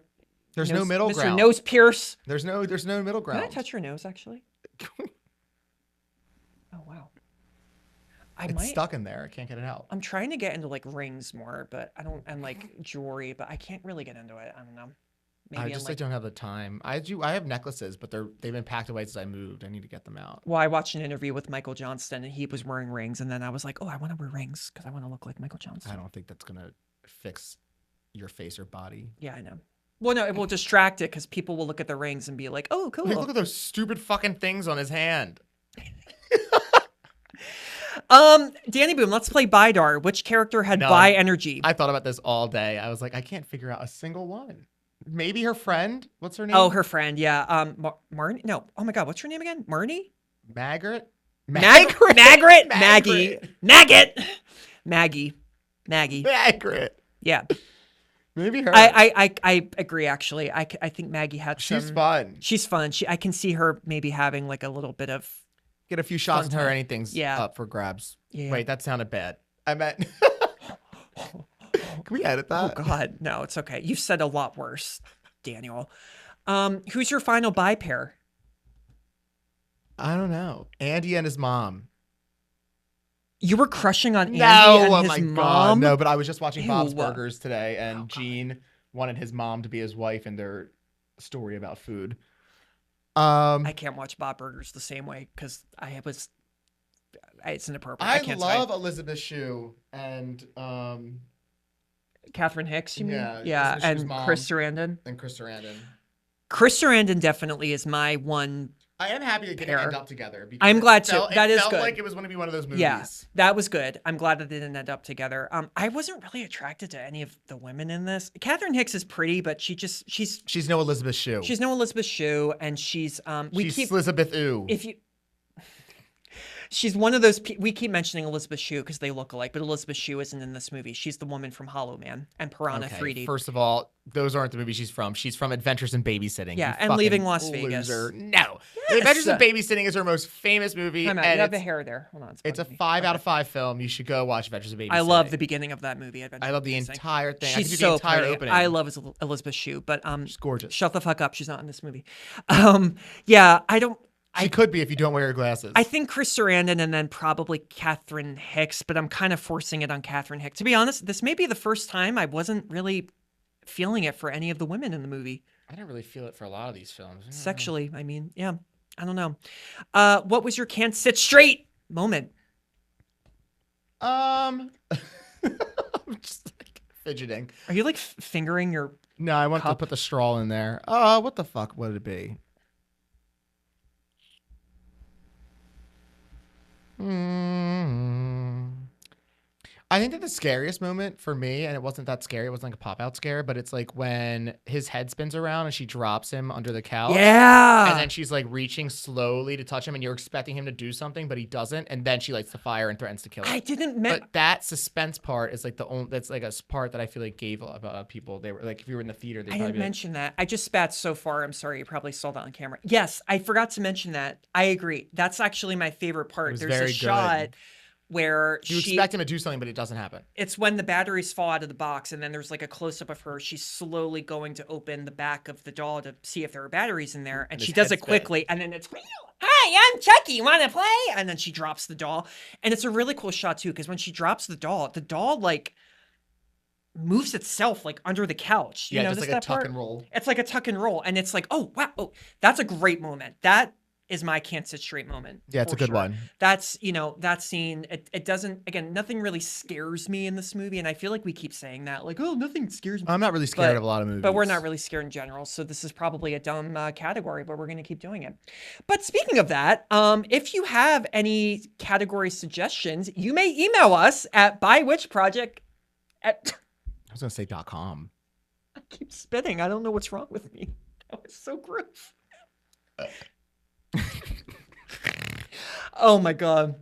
There's no middle Mr. ground. Nose Pierce. There's no middle Can ground. I touch your nose, actually? Oh wow. It's stuck in there. I can't get it out. I'm trying to get into like rings more, but I don't, and like jewelry, but I can't really get into it. I don't know. Maybe I don't have the time. I have necklaces, but they've been packed away since I moved. I need to get them out. Well, I watched an interview with Michael Johnston, and he was wearing rings, and then I was like, oh, I want to wear rings because I want to look like Michael Johnston. I don't think that's gonna fix your face or body. Yeah, I know. Well, no, it will distract it because people will look at the rings and be like, oh, cool. Like, look at those stupid fucking things on his hand. Danny Boom, let's play Bidar. Which character had No, bi energy? I thought about this all day. I was like, I can't figure out a single one. Maybe her friend. What's her name? Oh, her friend. Yeah. Marnie? No. Oh my God. What's her name again? Marnie? Magritte? Magritte? Maggie. Maggot. Maggie. Magritte. Yeah. Maybe her. I agree, actually. I think Maggie had She's fun. She's fun. I can see her maybe having like a little bit of. Get a few shots in Fun her. time. Anything's up for grabs. Yeah. Wait, that sounded bad. I meant. Can we edit that? Oh God, no, it's okay. You've said a lot worse, Daniel. Who's your final bi pair? I don't know. Andy and his mom. You were crushing on Andy No, and oh his my mom? God, no. But I was just watching Bob's Ew. Burgers today, and Gene wanted his mom to be his wife in their story about food. I can't watch Bob Burgers the same way because it's inappropriate. I can't love Elizabeth Shue and Catherine Hicks, you mean? Yeah, Yeah, Elizabeth Shue's and mom. Chris Sarandon. and Chris Sarandon. Chris Sarandon definitely is my one. I am happy they didn't Pair. end up together. Because I'm glad it felt, too. That it is felt good. like it was going to be one of those movies. Yeah, that was good. I'm glad that they didn't end up together. I wasn't really attracted to any of the women in this. Catherine Hicks is pretty, but she's no Elizabeth Shue. She's no Elizabeth Shue, and she's She's Elizabeth Ooh. She's one of those. We keep mentioning Elizabeth Shue because they look alike, but Elizabeth Shue isn't in this movie. She's the woman from Hollow Man and Piranha 3D. First of all, those aren't the movies she's from. She's from Adventures in Babysitting. Yeah, You and fucking Leaving Las Vegas. loser. No. Adventures in Babysitting is her most famous movie. I'm out. And You have the hair there. Hold on. it's a bugging me. 5 out of 5 film. You should go watch Adventures in Babysitting. I love the beginning of that movie. I love the entire thing. I She's could do so the entire pretty. opening. I love Elizabeth Shue, but She's gorgeous. shut the fuck up. She's not in this movie. Yeah, I don't. She could be if you don't wear your glasses. I think Chris Sarandon and then probably Catherine Hicks, but I'm kind of forcing it on Catherine Hicks. To be honest, this may be the first time I wasn't really feeling it for any of the women in the movie. I didn't really feel it for a lot of these films. Sexually, I mean, yeah. I don't know. What was your can't sit straight moment? I'm just like fidgeting. Are you like fingering your... No, I want to Cup? put the straw in there. What the fuck would it be? I think that the scariest moment for me, and it wasn't that scary, it wasn't like a pop-out scare, but it's like when his head spins around and she drops him under the couch. Yeah. And then she's like reaching slowly to touch him, and you're expecting him to do something, but he doesn't. And then she lights the fire and threatens to kill him. I didn't... But that suspense part is like the only, that's like a part that I feel like gave people. They were like, if you were in the theater, they'd I probably didn't be like, mention that. I just spat so far. I'm sorry. You probably saw that on camera. Yes, I forgot to mention that. I agree. That's actually my favorite part. was There's very a good. shot where you expect him to do something, but it doesn't happen. it's when the batteries fall out of the box, and then there's like a close-up of her. She's slowly going to open the back of the doll to see if there are batteries in there, and his she does head it quickly, and then it's, hi, I'm Chucky, want to play? And then she drops the doll, and it's a really cool shot too, because when she drops the doll like moves itself like under the couch. You Yeah, just notice like a that tuck part? and roll. It's like a tuck and roll, and it's like, oh wow, oh, that's a great moment. That is my can't sit straight moment. Yeah, it's for a good sure. one. That's, that scene, it doesn't, again, nothing really scares me in this movie, and I feel like we keep saying that, like, oh, nothing scares me. I'm not really scared But- of a lot of movies. But we're not really scared in general, so this is probably a dumb category, but we're going to keep doing it. But speaking of that, if you have any category suggestions, you may email us at bywitchproject at... I was going to say .com. I keep spitting. I don't know what's wrong with me. That was so gross. Oh my God.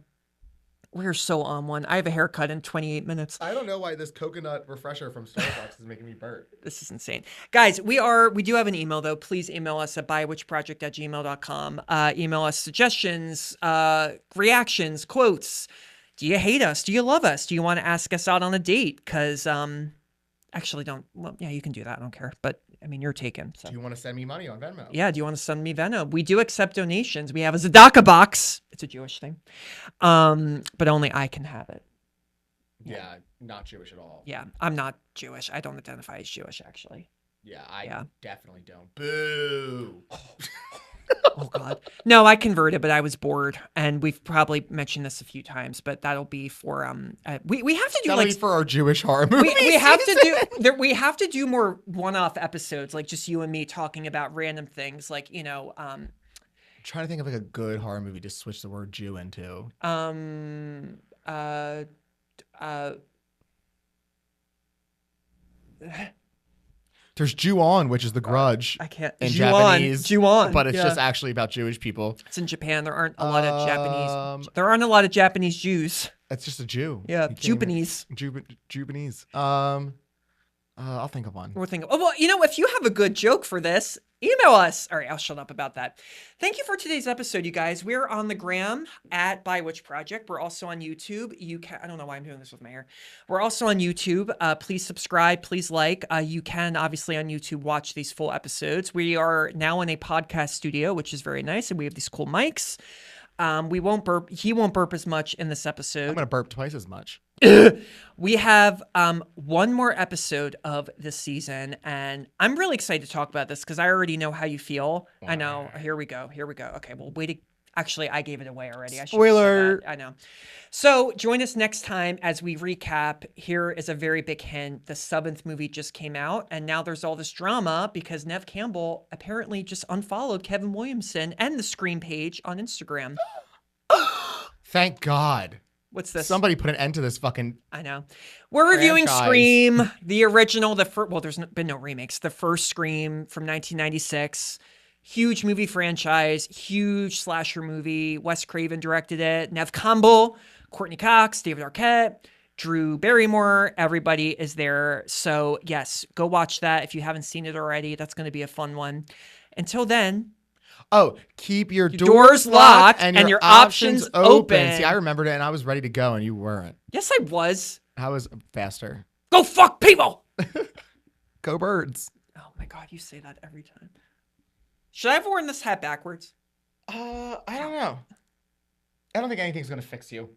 We're so on one. I have a haircut in 28 minutes. I don't know why this coconut refresher from Starbucks is making me burp. This is insane. Guys, we do have an email though. Please email us at bywitchproject@gmail.com. Email us suggestions, reactions, quotes. Do you hate us? Do you love us? Do you want to ask us out on a date? Because actually yeah, you can do that. I don't care. But I mean, you're taken. So. Do you want to send me money on Venmo? Yeah, do you want to send me Venmo? We do accept donations. We have a Zadaka box. It's a Jewish thing. But only I can have it. Yeah, not Jewish at all. Yeah, I'm not Jewish. I don't identify as Jewish, actually. Yeah, I definitely don't. Boo! Oh, God. No, I converted, but I was bored. And we've probably mentioned this a few times, but that'll be for, we have to do that'll be for our Jewish horror movie. We have to do more one-off episodes, like just you and me talking about random things, like, I'm trying to think of like a good horror movie to switch the word Jew into. There's Ju-on, which is The Grudge. I can't. In Japanese. Ju-on. But it's just actually about Jewish people. It's in Japan. There aren't a lot of Japanese. There aren't a lot of Japanese Jews. It's just a Jew. Yeah, Jupanese. Jubanese. I'll think of one. We're thinking. Oh well, if you have a good joke for this, email us. All right, I'll shut up about that. Thank you for today's episode, you guys. We're on the gram at By Witch Project. We're also on YouTube. I don't know why I'm doing this with my hair. We're also on YouTube. Please subscribe. Please like. You can obviously on YouTube watch these full episodes. We are now in a podcast studio, which is very nice, and we have these cool mics. We won't burp. He won't burp as much in this episode. I'm gonna burp twice as much. We have one more episode of this season, and I'm really excited to talk about this because I already know how you feel. I know. Here we go. Okay, well, actually, I gave it away already. Spoiler. I know. So join us next time as we recap. Here is a very big hint. The 7th movie just came out, and now there's all this drama because Nev Campbell apparently just unfollowed Kevin Williamson and the Scream page on Instagram. Thank God. What's this? Somebody put an end to this fucking. I know. We're reviewing franchise. Scream, the original, there's been no remakes. The first Scream from 1996. Huge movie franchise, huge slasher movie. Wes Craven directed it. Nev Campbell, Courtney Cox, David Arquette, Drew Barrymore. Everybody is there. So yes, go watch that if you haven't seen it already. That's going to be a fun one. Until then. Oh, keep your doors locked and your options open. See, I remembered it and I was ready to go and you weren't. Yes, I was. I was faster. Go fuck people. Go Birds. Oh my God, you say that every time. Should I have worn this hat backwards? I don't know. I don't think anything's gonna fix you.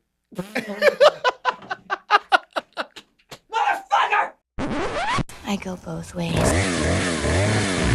I go both ways.